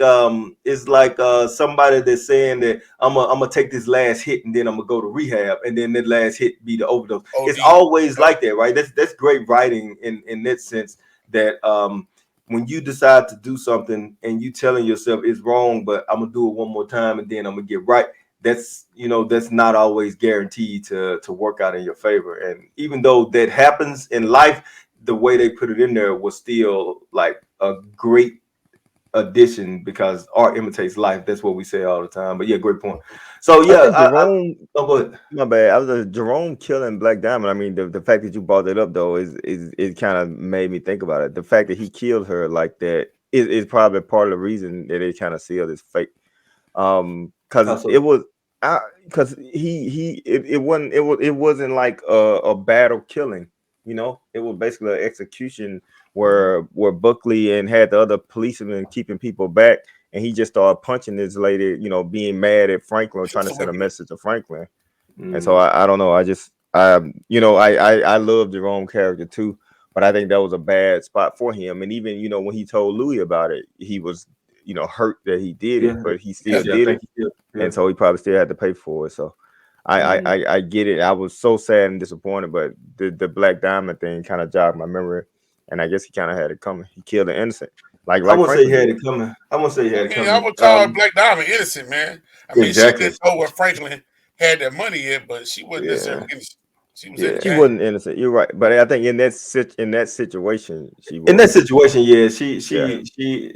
B: somebody that's saying that I'm gonna take this last hit and then I'm gonna go to rehab and then that last hit be the overdose. It's
A: OD.
B: always
A: Yep.
B: like that, right? That's great writing in that sense that when you decide to do something and you telling yourself it's wrong, but I'm gonna do it one more time and then I'm gonna get right. That's that's not always guaranteed to work out in your favor. And even though that happens in life, the way they put it in there was still like a great addition because art imitates life. That's what we say all the time. But yeah, great point. So
C: I
B: yeah,
C: think
B: I
C: Jerome.
B: oh, go ahead.
C: My bad. I was Jerome killing Black Diamond. I mean, the fact that you brought that up though is it kind of made me think about it. The fact that he killed her like that is probably part of the reason that it kind of sealed his fate. Because it
B: Also,
C: was, because it wasn't it wasn't like a battle killing. It was basically an execution where Buckley and had the other policemen keeping people back, and he just started punching this lady. Being mad at Franklin, trying to
A: Pistol
C: send a
A: whipping it.
C: message to Franklin. And so
B: mm,
C: I don't know. I just I love Jerome character too, but I think that was a bad spot for him. And even when he told Louis about it, he was hurt that he did
B: yeah,
C: it, but he
A: Yeah.
C: still
B: yeah, I
C: did
B: think
C: it,
B: he did. Yeah.
C: and so he probably still had to pay for it. So
B: Mm.
C: I get it. I was so sad and disappointed, but the Black Diamond thing kind of jogged my memory, and I guess he kind of had it coming. He killed an innocent, like
B: I won't say he
C: Franklin
B: had
C: did.
B: it coming. I won't say he
A: I
B: had it
A: mean, I
B: coming.
A: would call Black Diamond innocent, man. I mean, she
B: Exactly.
A: didn't know where Franklin had that money yet, but she wasn't necessarily
C: Yeah.
A: innocent. She was in the
C: She
B: Yeah.
A: game.
C: wasn't innocent. You're right, but I think in that situation, she
B: In that
C: was.
B: situation, yeah,
C: Yeah,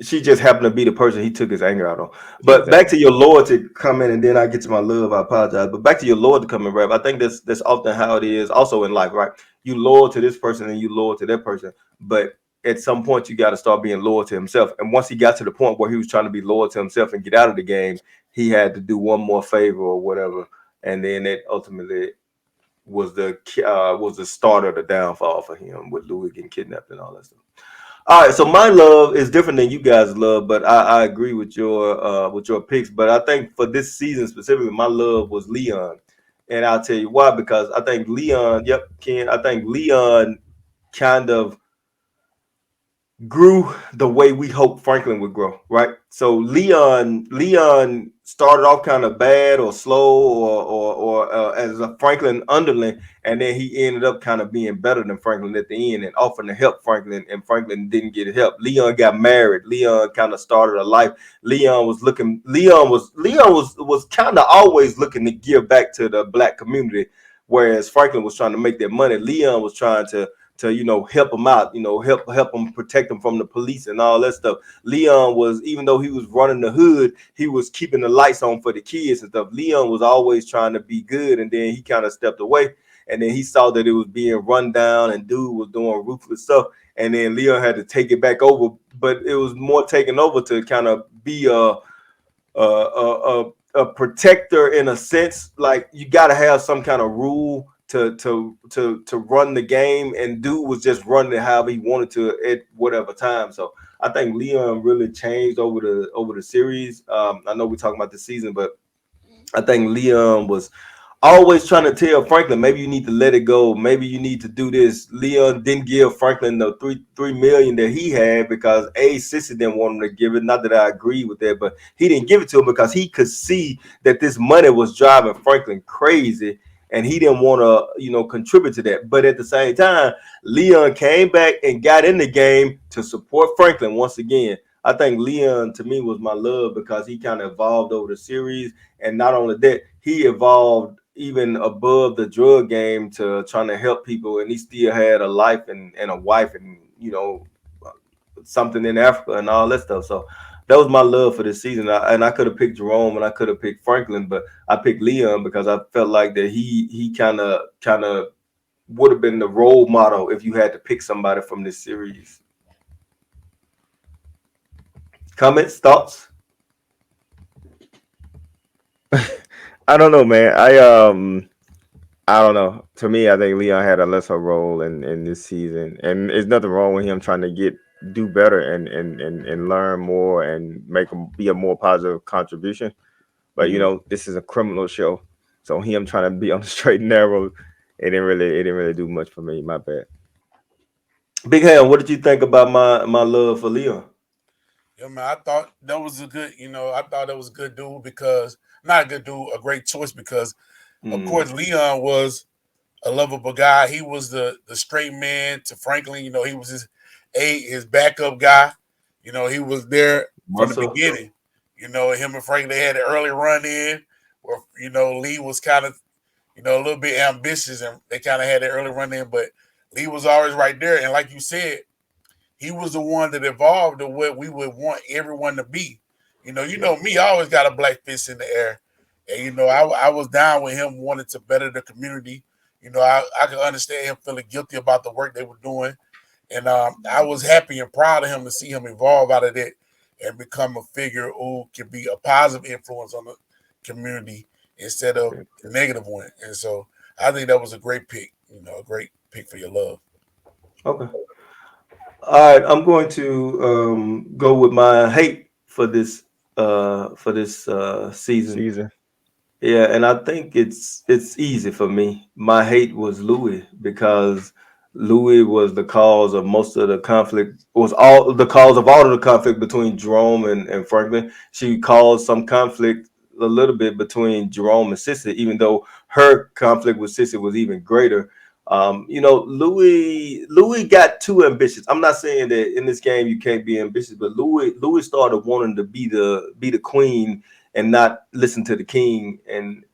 B: she just happened to be the person he took his anger out on. But back
C: exactly.
B: to your loyalty comment, and then I get to my love. I apologize, but back to your loyalty comment, rap. I think that's often how it is, also in life, right? You loyal to this person and you loyal to that person, but at some point you got to start being loyal to himself. And once he got to the point where he was trying to be loyal to himself and get out of the game, he had to do one more favor or whatever, and then it ultimately was the start of the downfall for him with Louis getting kidnapped and all that stuff. All right, so my love is different than you guys' love, but I agree with your picks. But I think for this season specifically, my love was Leon, and I'll tell you why. Because I think Leon, yep, Ken, I think Leon kind of grew the way we hoped Franklin would grow, right? So Leon started off kind of bad or slow or as a Franklin underling, and then he ended up kind of being better than Franklin at the end and offering to help Franklin, and Franklin didn't get help. Leon got married. Leon kind of started a life. Leon was kind of always looking to give back to the black community, whereas Franklin was trying to make that money. Leon was trying to help him out, help him protect him from the police and all that stuff. Leon was, even though he was running the hood, he was keeping the lights on for the kids and stuff. Leon was always trying to be good, and then he kind of stepped away, and then he saw that it was being run down and dude was doing ruthless stuff, and then Leon had to take it back over, but it was more taken over to kind of be a protector in a sense. Like you got to have some kind of rule to run the game, and dude was just running it however he wanted to at whatever time. So I think Leon really changed over the series. I know we're talking about the season, but I think Leon was always trying to tell Franklin, maybe you need to let it go. Maybe you need to do this. Leon didn't give Franklin the three million that he had because Sissy didn't want him to give it. Not that I agree with that, but he didn't give it to him because he could see that this money was driving Franklin crazy, and he didn't want to, contribute to that. But at the same time, Leon came back and got in the game to support Franklin once again. I think Leon to me was my love because he kind of evolved over the series, and not only that, he evolved even above the drug game to trying to help people, and he still had a life and a wife and something in Africa and all that stuff. So that was my love for this season. And I could have picked Jerome and I could have picked Franklin, but I picked Leon because I felt like that he kind of would have been the role model if you had to pick somebody from this series? Comments, thoughts?
C: I don't know, man. I don't know. To me, I think Leon had a lesser role in this season, and there's nothing wrong with him trying to do better and learn more and be a more positive contribution. But this is a criminal show, so him trying to be on the straight and narrow, it didn't really do much for me. My bad.
B: Big Ham, what did you think about my love for Leon?
A: Yeah, man, I thought that was a good, I thought that was a good dude because not a good dude, a great choice because, of course, Leon was a lovable guy. He was the straight man to Franklin. He was his backup guy. He was there from the
B: Russell.
A: beginning. Him and Franklin, they had an early run in where Lee was kind of a little bit ambitious and they kind of had an early run in, but Lee was always right there. And like you said, he was the one that evolved to what we would want everyone to be. Me, I always got a black fist in the air. And, I was down with him wanting to better the community. I could understand him feeling guilty about the work they were doing. And I was happy and proud of him to see him evolve out of that and become a figure who can be a positive influence on the community instead of the negative one. And so I think that was a great pick, a great pick for your love.
B: Okay. All right, I'm going to go with my hate for this season. Yeah, and I think it's easy for me. My hate was Louis because Louis was the cause of most of the conflict. Was all the cause of all of the conflict between Jerome and Franklin. She caused some conflict a little bit between Jerome and Sissy, even though her conflict with Sissy was even greater. Louis got too ambitious. I'm not saying that in this game you can't be ambitious, but Louis started wanting to be the queen and not listen to the king. And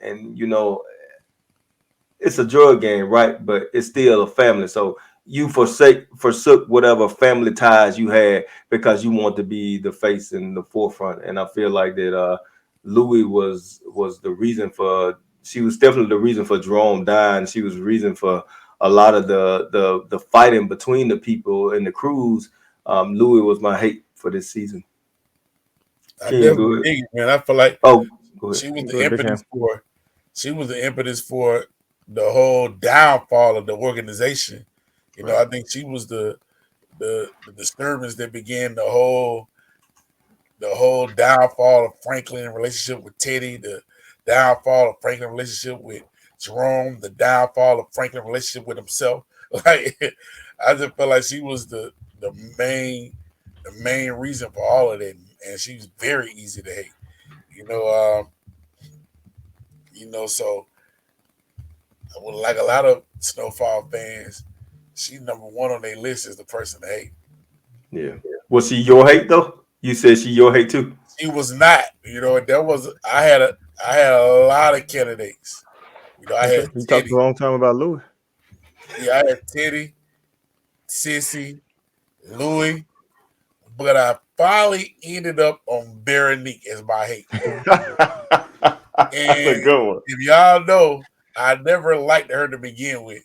B: it's a drug game, right? But it's still a family. So you forsook whatever family ties you had because you want to be the face in the forefront. And I feel like that Louis was the reason for. She was definitely the reason for Jerome dying. She was the reason for a lot of the fighting between the people and the crews. Louis was my hate for this season.
A: I
B: King,
A: definitely
B: good.
A: dig it, man. I feel like
B: Oh, go ahead.
A: she was the
C: Good, big
A: impetus
C: hand.
A: for the whole downfall of the organization.
B: Right.
A: I think she was the disturbance that began the whole downfall of Franklin relationship with Teddy, the downfall of Franklin relationship with Jerome, the downfall of Franklin relationship with himself. Like I just felt like she was the main the main reason for all of that, and she's very easy to hate. You know, so like a lot of Snowfall fans, she's number one on their list as the person to hate.
B: Yeah. Was she your hate though? You said she your hate too.
A: She was not. I had a lot of candidates. I
C: Okay.
A: had
C: You talked a
A: Teddy.
C: long time about Louis.
A: Yeah, I had Teddy, Sissy, Louis, but I finally ended up on Veronique as my hate.
C: That's a
A: And
C: good one.
A: if y'all know, I never liked her to begin with.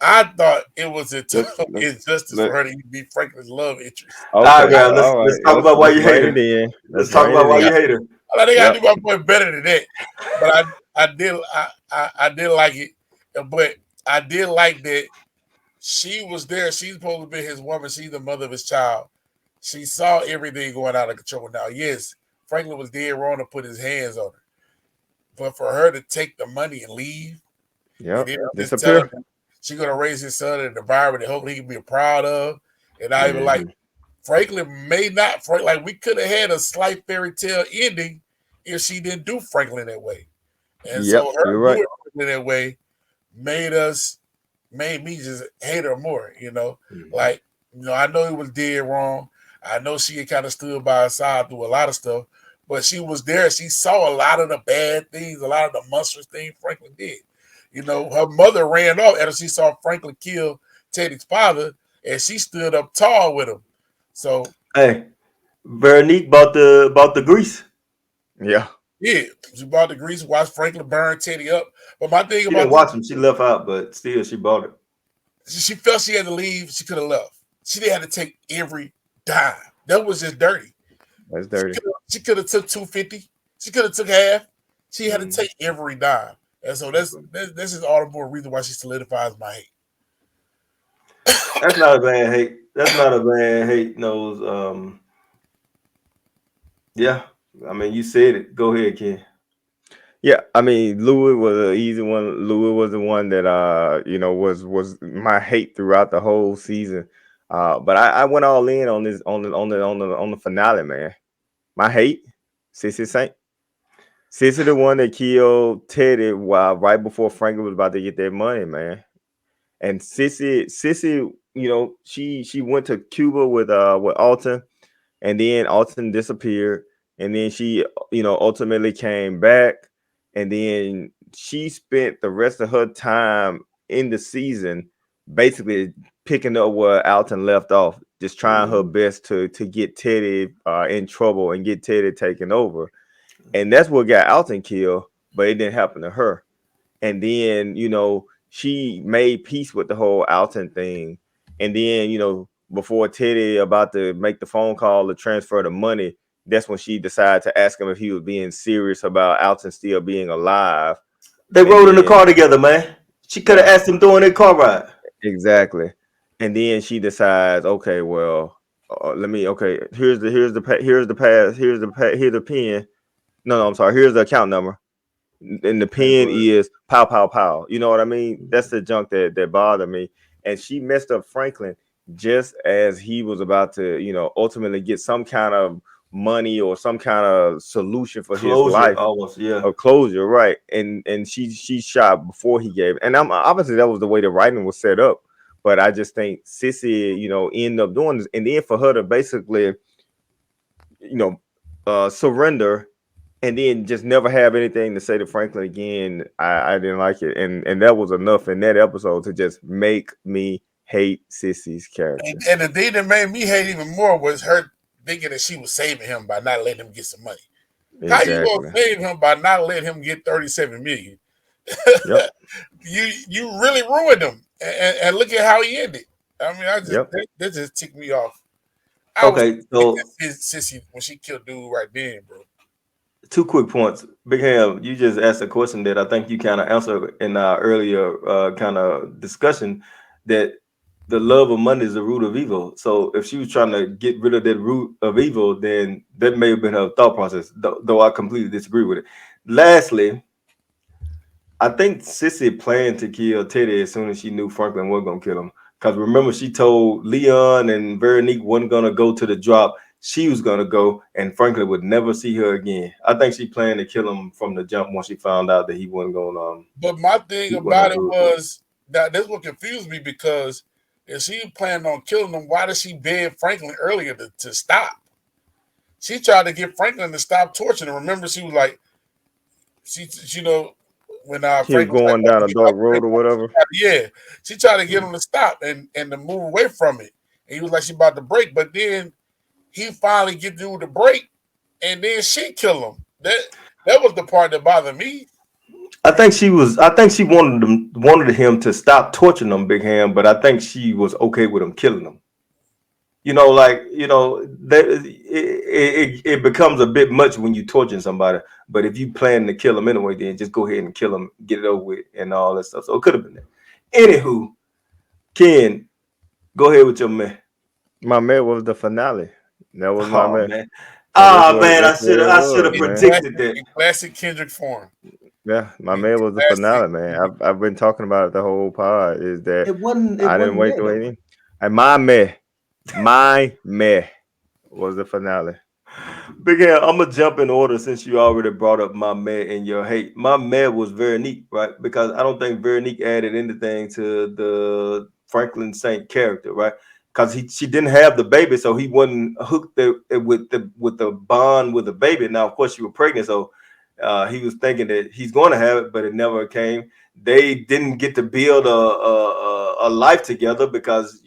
A: I thought it was a
C: Let's
A: total
C: let's
A: injustice for
C: let.
A: her to be Franklin's love interest.
B: All right,
C: Okay.
A: I,
B: guys. Let's
C: All
B: let's
C: right.
B: talk about why
C: Let's
B: you hate
C: rein
B: her.
C: it in.
B: Let's
C: Let's
B: talk
C: rein
B: about
C: it
B: why you
C: in.
B: hate her.
A: I think I
C: Yep.
A: do my point better than that, but I did like it, but I did like that she was there. She's supposed to be his woman. She's the mother of his child. She saw everything going out of control. Now, yes, Franklin was dead wrong to put his hands on her, but for her to take the money and leave, and
C: Yep.
A: then just tell him
C: Disappear.
A: she's gonna raise his son in an environment that hopefully he can be proud of, and I even like
B: Mhm.
A: Franklin may not. Like we could have had a slight fairy tale ending if she didn't do Franklin that way. And
C: Yep.
A: so her
C: You're right.
A: doing Franklin that way made us made me just hate her more,
B: Mhm.
A: Like, I know it was dead wrong. I know she had kind of stood by her side through a lot of stuff, but she was there. She saw a lot of the bad things, a lot of the monstrous things Franklin did. Her mother ran off after she saw Franklin kill Teddy's father, and she stood up tall with him. So
B: Hey, Veronique bought the grease.
C: Yeah.
A: yeah, she bought the grease, watched Franklin burn Teddy up. But my thing
B: She didn't
A: about this,
B: watch him. She left out, but still she bought it.
A: She felt she had to leave. She could have left. She didn't have to take every dime. That was just dirty.
C: That's dirty.
A: She could have took 250. She could have took half. She had to
B: Mm,
A: take every dime. And so this is all the more reason why she solidifies my hate.
B: that's not a bad hate. That's not a bad hate. Knows. Yeah. I mean, you said it. Go ahead, Ken.
C: Yeah, I mean, Louis was an easy one. Louis was the one that was my hate throughout the whole season. But I went all in on this on the finale, man. My hate, Sissy Saint. Sissy the one that killed Teddy while right before Franklin was about to get that money, man. And Sissy, she went to Cuba with Alton, and then Alton disappeared, and then she ultimately came back, and then she spent the rest of her time in the season basically picking up where Alton left off, just trying her
B: Mm.
C: best to get Teddy in trouble and get Teddy taken over, and that's what got Alton killed, but it didn't happen to her. And then she made peace with the whole Alton thing, and then before Teddy about to make the phone call to transfer the money, that's when she decided to ask him if he was being serious about Alton still being alive.
B: They
C: And
B: rode in the
C: then
B: car together, man. She could have
C: yeah,
B: asked him during their car ride.
C: exactly. And then she decides, okay, well, let me. Okay, here's the pen. No, I'm sorry. Here's the account number, and the pen
B: Password.
C: is pow pow pow. You know what I mean? That's the junk that bothered me. And she messed up Franklin just as he was about to, ultimately get some kind of money or some kind of solution for his
B: Closure,
C: life
B: almost. Yeah.
C: or closure, right? And she shot before he gave. And I'm obviously that was the way the writing was set up. But I just think Sissy, ended up doing this, and then for her to basically, you know, surrender and then just never have anything to say to Franklin again. I didn't like it, and that was enough in that episode to just make me hate Sissy's character.
A: And the thing that made me hate even more was her thinking that she was saving him by not letting him get some money. How you gonna
C: Exactly.
A: save him by not letting him get 37 million?
C: Yep.
A: You really ruined him, and look at how he ended. I mean,
C: Yep.
A: that just ticked me off. I was
B: Okay,
A: sick
B: so
A: at Sissy when she killed dude right then, bro.
B: two quick points. Big Ham, you just asked a question that I think you kind of answered in our earlier kind of discussion that the love of money is the root of evil. So if she was trying to get rid of that root of evil, then that may have been her thought process, though I completely disagree with it. Lastly, I think Sissy planned to kill Teddy as soon as she knew Franklin was gonna kill him. Because remember, she told Leon and Veronique wasn't gonna go to the drop. She was gonna go, and Franklin would never see her again. I think she planned to kill him from the jump once she found out that he wasn't gonna
A: But my thing
B: he wasn't
A: about
B: gonna
A: it
B: do it for her.
A: was that this what confused me because if she planned on killing him, why did she beg Franklin earlier to stop? She tried to get Franklin to stop torturing him. Remember, she was like, she you know, when
C: He was
A: Franklin was like,
C: going
A: "Oh,
C: down a
A: you get off
C: dark
A: the
C: road or whatever.
A: yeah, she tried to get him to stop and to move away from it. And he was like, she about to break, but then he finally get through the break, and then she kill him. That was the part that bothered me.
B: I think she wanted him to stop torturing them, Big Ham, but I think she was okay with him killing them. Like that it becomes a bit much when you torturing somebody. But if you plan to kill them anyway, then just go ahead and kill them, get it over with, and all that stuff. So it could have been that. Anywho, Ken, go ahead with your man.
C: My man was the finale. That was my
B: Oh
C: man.
B: man,
C: And
B: man,
C: that's what it
B: I should
C: was,
B: have
A: In
C: man.
B: predicted that.
A: classic Kendrick form.
C: Yeah, my
A: In
C: man was the
A: classic
C: finale, man.
A: Kendrick.
C: I've been talking about it the whole pod. Is that
B: It
C: I didn't
B: wasn't
C: wait
B: there
C: to wait
B: though.
C: in. And my meh was the finale.
B: Big Al, I'm gonna jump in order since you already brought up my man and your hate. My man was Veronique, right? Because I don't think Veronique added anything to the Franklin Saint character, right? Because she didn't have the baby, so he wasn't hooked with the bond with the baby. Now, of course, she was pregnant, so he was thinking that he's going to have it, but it never came. They didn't get to build a life together because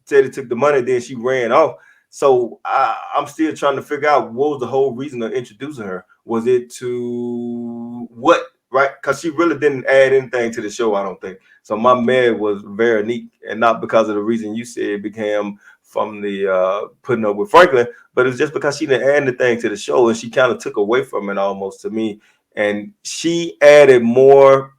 B: Teddy took the money, then she ran off. So I'm still trying to figure out what was the whole reason of introducing her. Was it to what? right? Because she really didn't add anything to the show, I don't think. So my man was Veronique, and not because of the reason you said it became from the putting up with Franklin, but it's just because she didn't add anything to the show, and she kind of took away from it almost to me. And she added more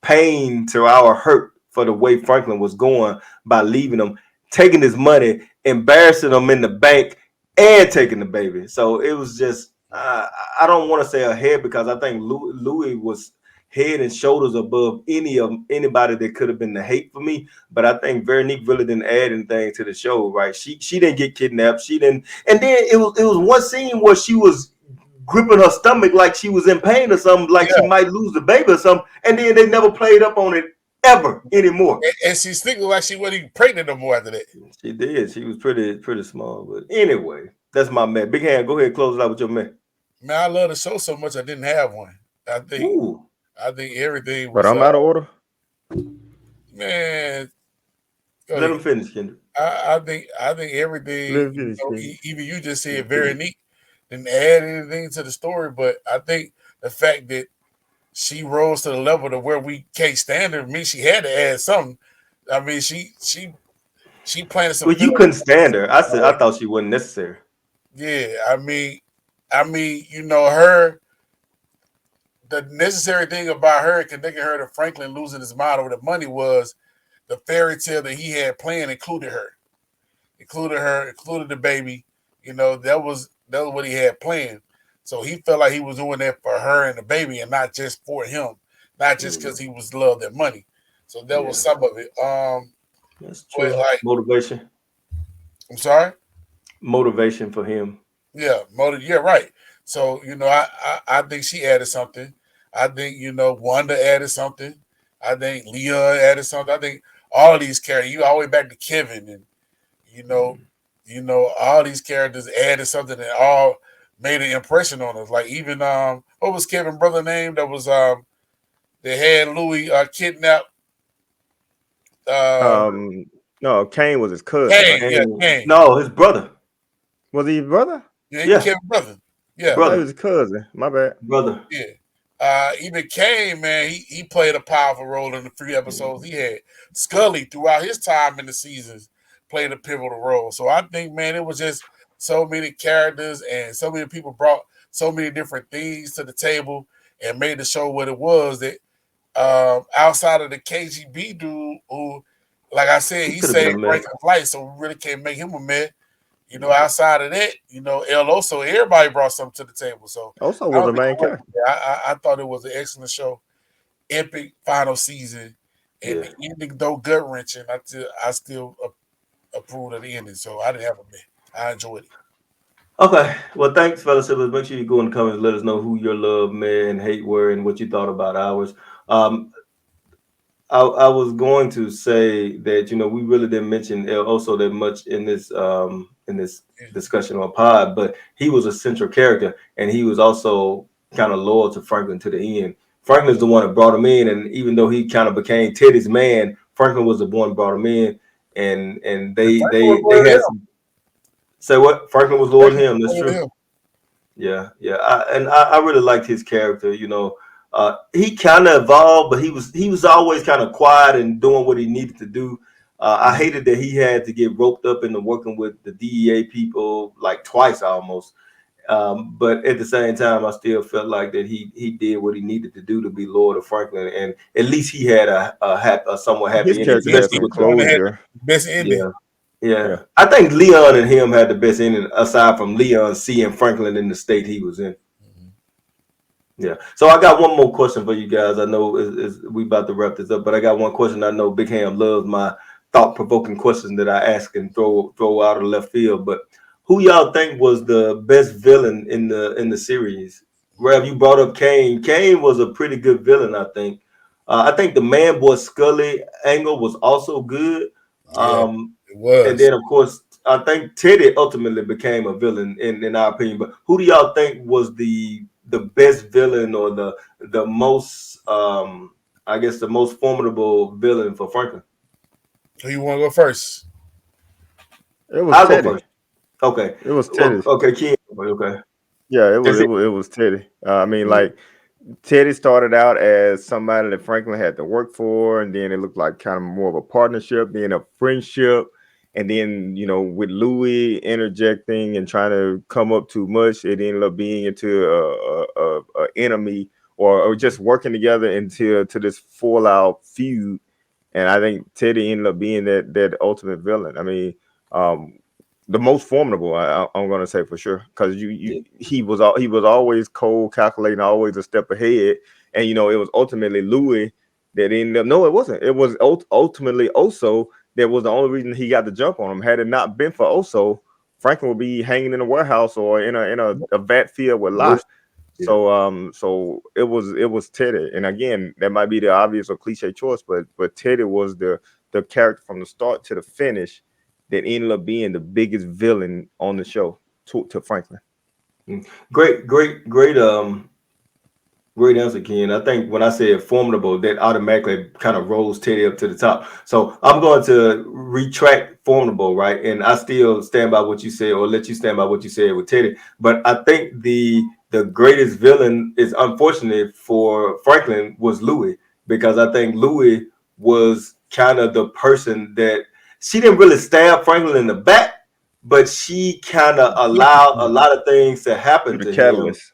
B: pain to our hurt for the way Franklin was going by leaving him, taking his money, embarrassing him in the bank, and taking the baby. So it was just, I don't want to say ahead because I think Louis was head and shoulders above anybody that could have been the hate for me. But I think Veronique really didn't add anything to the show, right? She didn't get kidnapped. She didn't, and then it was one scene where she was gripping her stomach like she was in pain or something, like she
A: Yeah,
B: might lose the baby or something, and then they never played up on it ever anymore.
A: and she's thinking like she wasn't even pregnant no more after that.
B: She did. She was pretty small. But anyway, that's my man. Big Hand, go ahead, close it out with your man.
A: Man, I love the show so much I didn't have one. I think
B: Ooh,
A: I think everything
C: But
A: was
C: I'm out of order.
A: man. Go
B: let
A: ahead.
B: him finish, Kendrick.
A: I think everything.
C: Let me finish, King.
A: Even you just said very neat. Didn't add anything to the story, but I think the fact that she rose to the level to where we can't stand her means she had to add something. I mean, she planted some
B: Well,
A: good.
B: you couldn't stand her. I thought she wasn't necessary.
A: Yeah, her. The necessary thing about her connecting her to Franklin losing his mind over the money was the fairy tale that he had planned included the baby. That was what he had planned. So he felt like he was doing that for her and the baby, and not just for him, not just because he was loved their money. So that was some of it.
B: That's
A: But
B: true.
A: like,
B: Motivation.
A: I'm sorry.
B: Motivation for him.
A: Yeah, motive. Yeah, right. So I think she added something. I think Wanda added something. I think Leon added something. I think all of these characters. You all the way back to Kevin, and you know, all these characters added something that all made an impression on us. Like even what was Kevin's brother name? That was they had Louis kidnapped. Uh,
C: No, Kane was his cousin,
A: Kane.
C: right?
A: Yeah,
B: And
A: Kane.
B: no, his brother.
C: Was he his brother?
A: Yeah, he was
B: Yeah,
A: Kevin's brother. Yeah,
C: I thought he
B: brother,
C: was his cousin. My bad.
B: brother.
A: yeah. Even Kane, man, he played a powerful role in the 3 episodes he had. Scully, throughout his time in the seasons, played a pivotal role. So I think, man, it was just so many characters and so many people brought so many different things to the table and made the show what it was. That outside of the KGB dude, who, like I said,
B: He
A: he
B: could have been a
A: saved
B: man.
A: Franklin's life, so we really can't make him a man. Outside of that, El Oso, everybody brought something to the table. So
C: Also
A: I
C: was
A: don't
C: a
A: think
C: main
A: it was.
C: character.
A: I thought it was an excellent show, epic final season, and
B: Yeah.
A: the ending though gut wrenching. I still approved of the ending, so I didn't have a man. I enjoyed it.
B: Okay. Well, thanks, fellashippers. Make sure you go in the comments and let us know who your love, man, hate were and what you thought about ours. Um, I was going to say that we really didn't mention El Oso that much in this
A: Yeah.
B: discussion on pod, but he was a central character and he was also kind of loyal to Franklin to the end. Franklin's the one that brought him in, and even though he kind of became Teddy's man, Franklin was the one that brought him in, and
A: And
B: they
A: Franklin was
B: they they
A: loyal to
B: had
A: him.
B: some say what Franklin was loyal to
A: Franklin was
B: him. That's
A: loyal to
B: true.
A: him.
B: Yeah. I really liked his character. He kind of evolved, but he was always kind of quiet and doing what he needed to do. I hated that he had to get roped up into working with the DEA people like twice almost. But at the same time, I still felt like that he did what he needed to do to be loyal to Franklin, and at least he had a somewhat
C: His
B: happy ending
C: character
B: to
A: Yeah,
B: that
C: had
A: he
C: some
A: was the one that
B: situation.
A: had the
C: closure.
A: best ending.
B: Yeah. Yeah,
C: Yeah.
B: I think Leon and him had the best ending aside from Leon seeing Franklin in the state he was in.
A: Mhm.
B: Yeah. So I got one more question for you guys. I know we about to wrap this up, but I got one question. I know Big Ham loves my thought provoking questions that I ask and throw out of left field. But who y'all think was the best villain in the series? Rev, you brought up Kane. Kane was a pretty good villain, I think. I think the Man Boy Scully angle was also good.
A: Yeah,
B: Um,
A: it
B: and
A: was.
B: then of course I think Teddy ultimately became a villain in our opinion. But who do y'all think was the best villain or the most I guess the most formidable villain for Franklin?
A: Who you want to go first?
C: It was
B: I'll go
C: Teddy.
B: first. Okay.
C: It was
B: Well,
C: Teddy.
B: okay, Ken. Okay.
C: Yeah, it was
B: Is
C: it
B: it
C: was, it was Teddy. I mean,
B: mm,
C: like Teddy started out as somebody that Franklin had to work for, and then it looked like kind of more of a partnership, then a friendship, and then with Louis interjecting and trying to come up too much, it ended up being into a enemy or just working together into to this full-out feud. And I think Teddy ended up being that ultimate villain. I mean, um, the most formidable. I'm going to say for sure, because he was always cold, calculating, always a step ahead. And it was ultimately Louis that ended up. No, it wasn't. It was ultimately Oso that was the only reason he got the jump on him. Had it not been for Oso, Franklin would be hanging in a warehouse or in a vat filled with lye.
B: Yeah.
C: So it was Teddy, and again, that might be the obvious or cliche choice, but Teddy was the character from the start to the finish that ended up being the biggest villain on the show to Franklin.
B: Great, great, great. Great answer, Ken. I think when I said formidable, that automatically kind of rolls Teddy up to the top. So I'm going to retract formidable, right? And I still stand by what you said, or let you stand by what you said with Teddy. But I think the greatest villain is, unfortunately for Franklin, was Louis, because I think Louis was kind of the person that she didn't really stab Franklin in the back, but she kind of allowed a lot of things to happen
C: The
B: to him.
C: catalyst.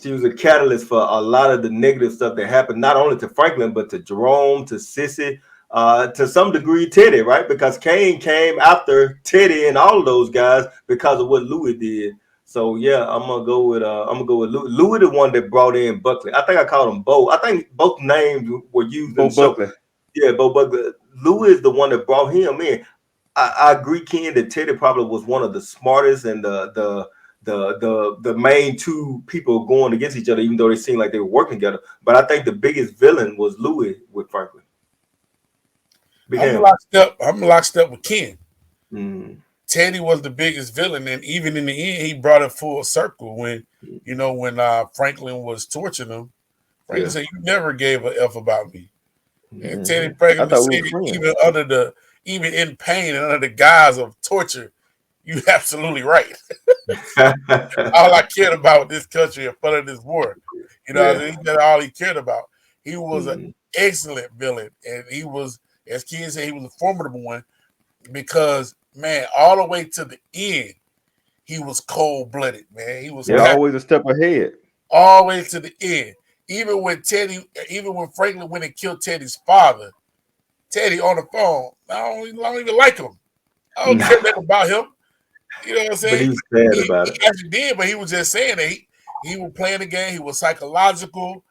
B: She was a catalyst for a lot of the negative stuff that happened, not only to Franklin, but to Jerome, to Sissy, to some degree Teddy, right? Because Kane came after Teddy and all of those guys because of what Louis did. So yeah, I'm gonna go with Louis. Louis, the one that brought in Buckley. I think I called him Bo. I think both names were used in
C: Bo
B: the show.
C: Buckley.
B: Yeah, Bo Buckley. Louis is the one that brought him in. I agree, Ken, that Teddy probably was one of the smartest and the main two people going against each other, even though they seemed like they were working together. But I think the biggest villain was Louis with Franklin.
A: I'm locked up with Ken.
B: Mm.
A: Teddy was the biggest villain, and even in the end, he brought it full circle when Franklin was torturing him. Franklin said, "You never gave a f about me," and Teddy
C: I
A: practically
C: thought we
A: said,
C: were friends.
A: even in pain and under the guise of torture, you absolutely right. All I cared about this country in front of this war.
B: Yeah.
A: That's all he cared about. He was an
B: Mm.
A: excellent villain, and he was, as kids say, he was a formidable one because, man, all the way to the end, he was cold blooded, man. He was
C: Yeah, always a step ahead.
A: all the way to the end. Even when Franklin went and killed Teddy's father, Teddy on the phone, I don't even like him. I don't care nothing about him. You know what I'm
B: But
A: saying?
B: he was sad
A: He
B: about it.
A: actually did, but he was just saying that he was playing the game. He was psychological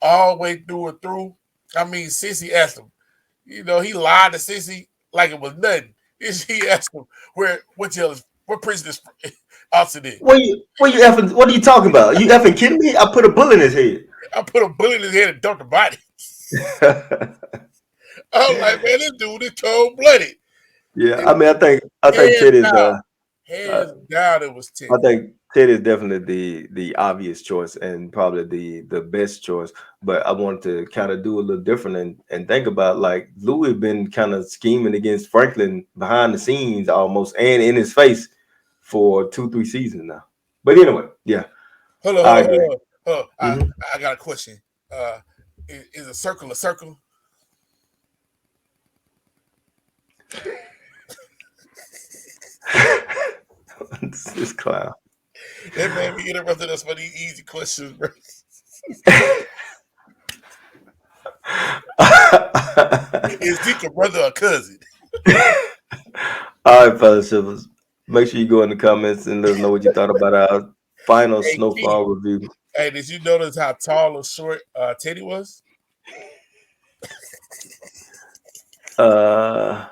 A: all the way through and through. I mean, Sissy asked him. He lied to Sissy like it was nothing. He asked him what prison is Austin in.
B: What are you talking about? You effing kidding me? I put a bullet in his head.
A: I put a bullet in his head and dumped the body. I was like, man, this dude is cold blooded.
B: Yeah, I mean, I think
A: Hands
B: Teddy's
A: down,
B: uh,
A: hands down, it was
B: I
A: Teddy.
B: think Ted is definitely the obvious choice and probably the best choice. But I wanted to kind of do a little different and think about, like, Louis been kind of scheming against Franklin behind the scenes almost and in his face for 2-3 seasons now. But anyway, yeah,
A: Hold on,
B: I
A: hold on,
B: agree.
A: hold on. Hold on.
B: Mhm.
A: I got a question. Is a circle a circle?
B: This clown.
A: That made me interested in some of these easy questions, bro. Is Zeke a brother or cousin?
B: All right, fellas, shivers. Make sure you go in the comments and let us know what you thought about our final
A: Hey, Key.
B: snowfall review.
A: Hey, did you notice how tall or short Teddy was?
B: Uh,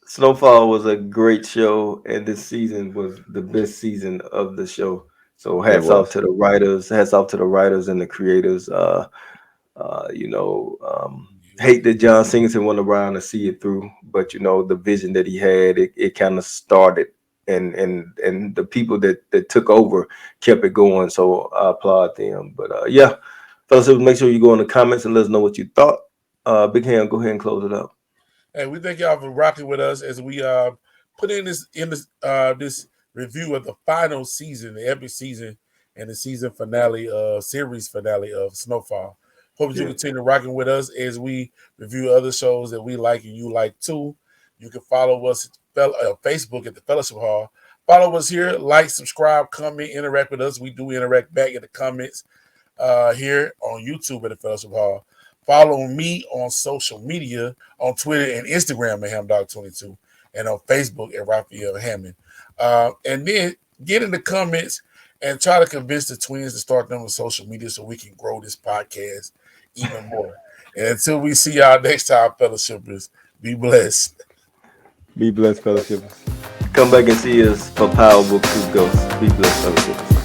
B: Snowfall was a great show, and this season was the best season of the show. So
C: It
B: hats off
C: was.
B: to the writers, hats off to the writers and the creators. You know, hate that John Singleton went around to see it through, but the vision that he had, it kind of started, and the people that took over kept it going. So I applaud them. But yeah, fellas, make sure you go in the comments and let us know what you thought. Big Hand, go ahead and close it up.
A: Hey, we thank y'all for rocking with us as we put in this review of the final season, the epic season, and the season finale, series finale of Snowfall. Hope you
B: Yeah.
A: continue rocking with us as we review other shows that we like and you like too. You can follow us at Facebook at the Fellowship Hall. Follow us here, like, subscribe, comment, interact with us. We do interact back in the comments here on YouTube at the Fellowship Hall. Follow me on social media on Twitter and Instagram at HamDog22 and on Facebook at Raphael Hammond. And then get in the comments and try to convince the twins to start them on social media so we can grow this podcast even more. And until we see y'all next time, fellowshippers, be blessed.
C: Be blessed, fellowshippers.
B: Come back and see us for Power Book 2 Ghosts. Be blessed, fellowshippers.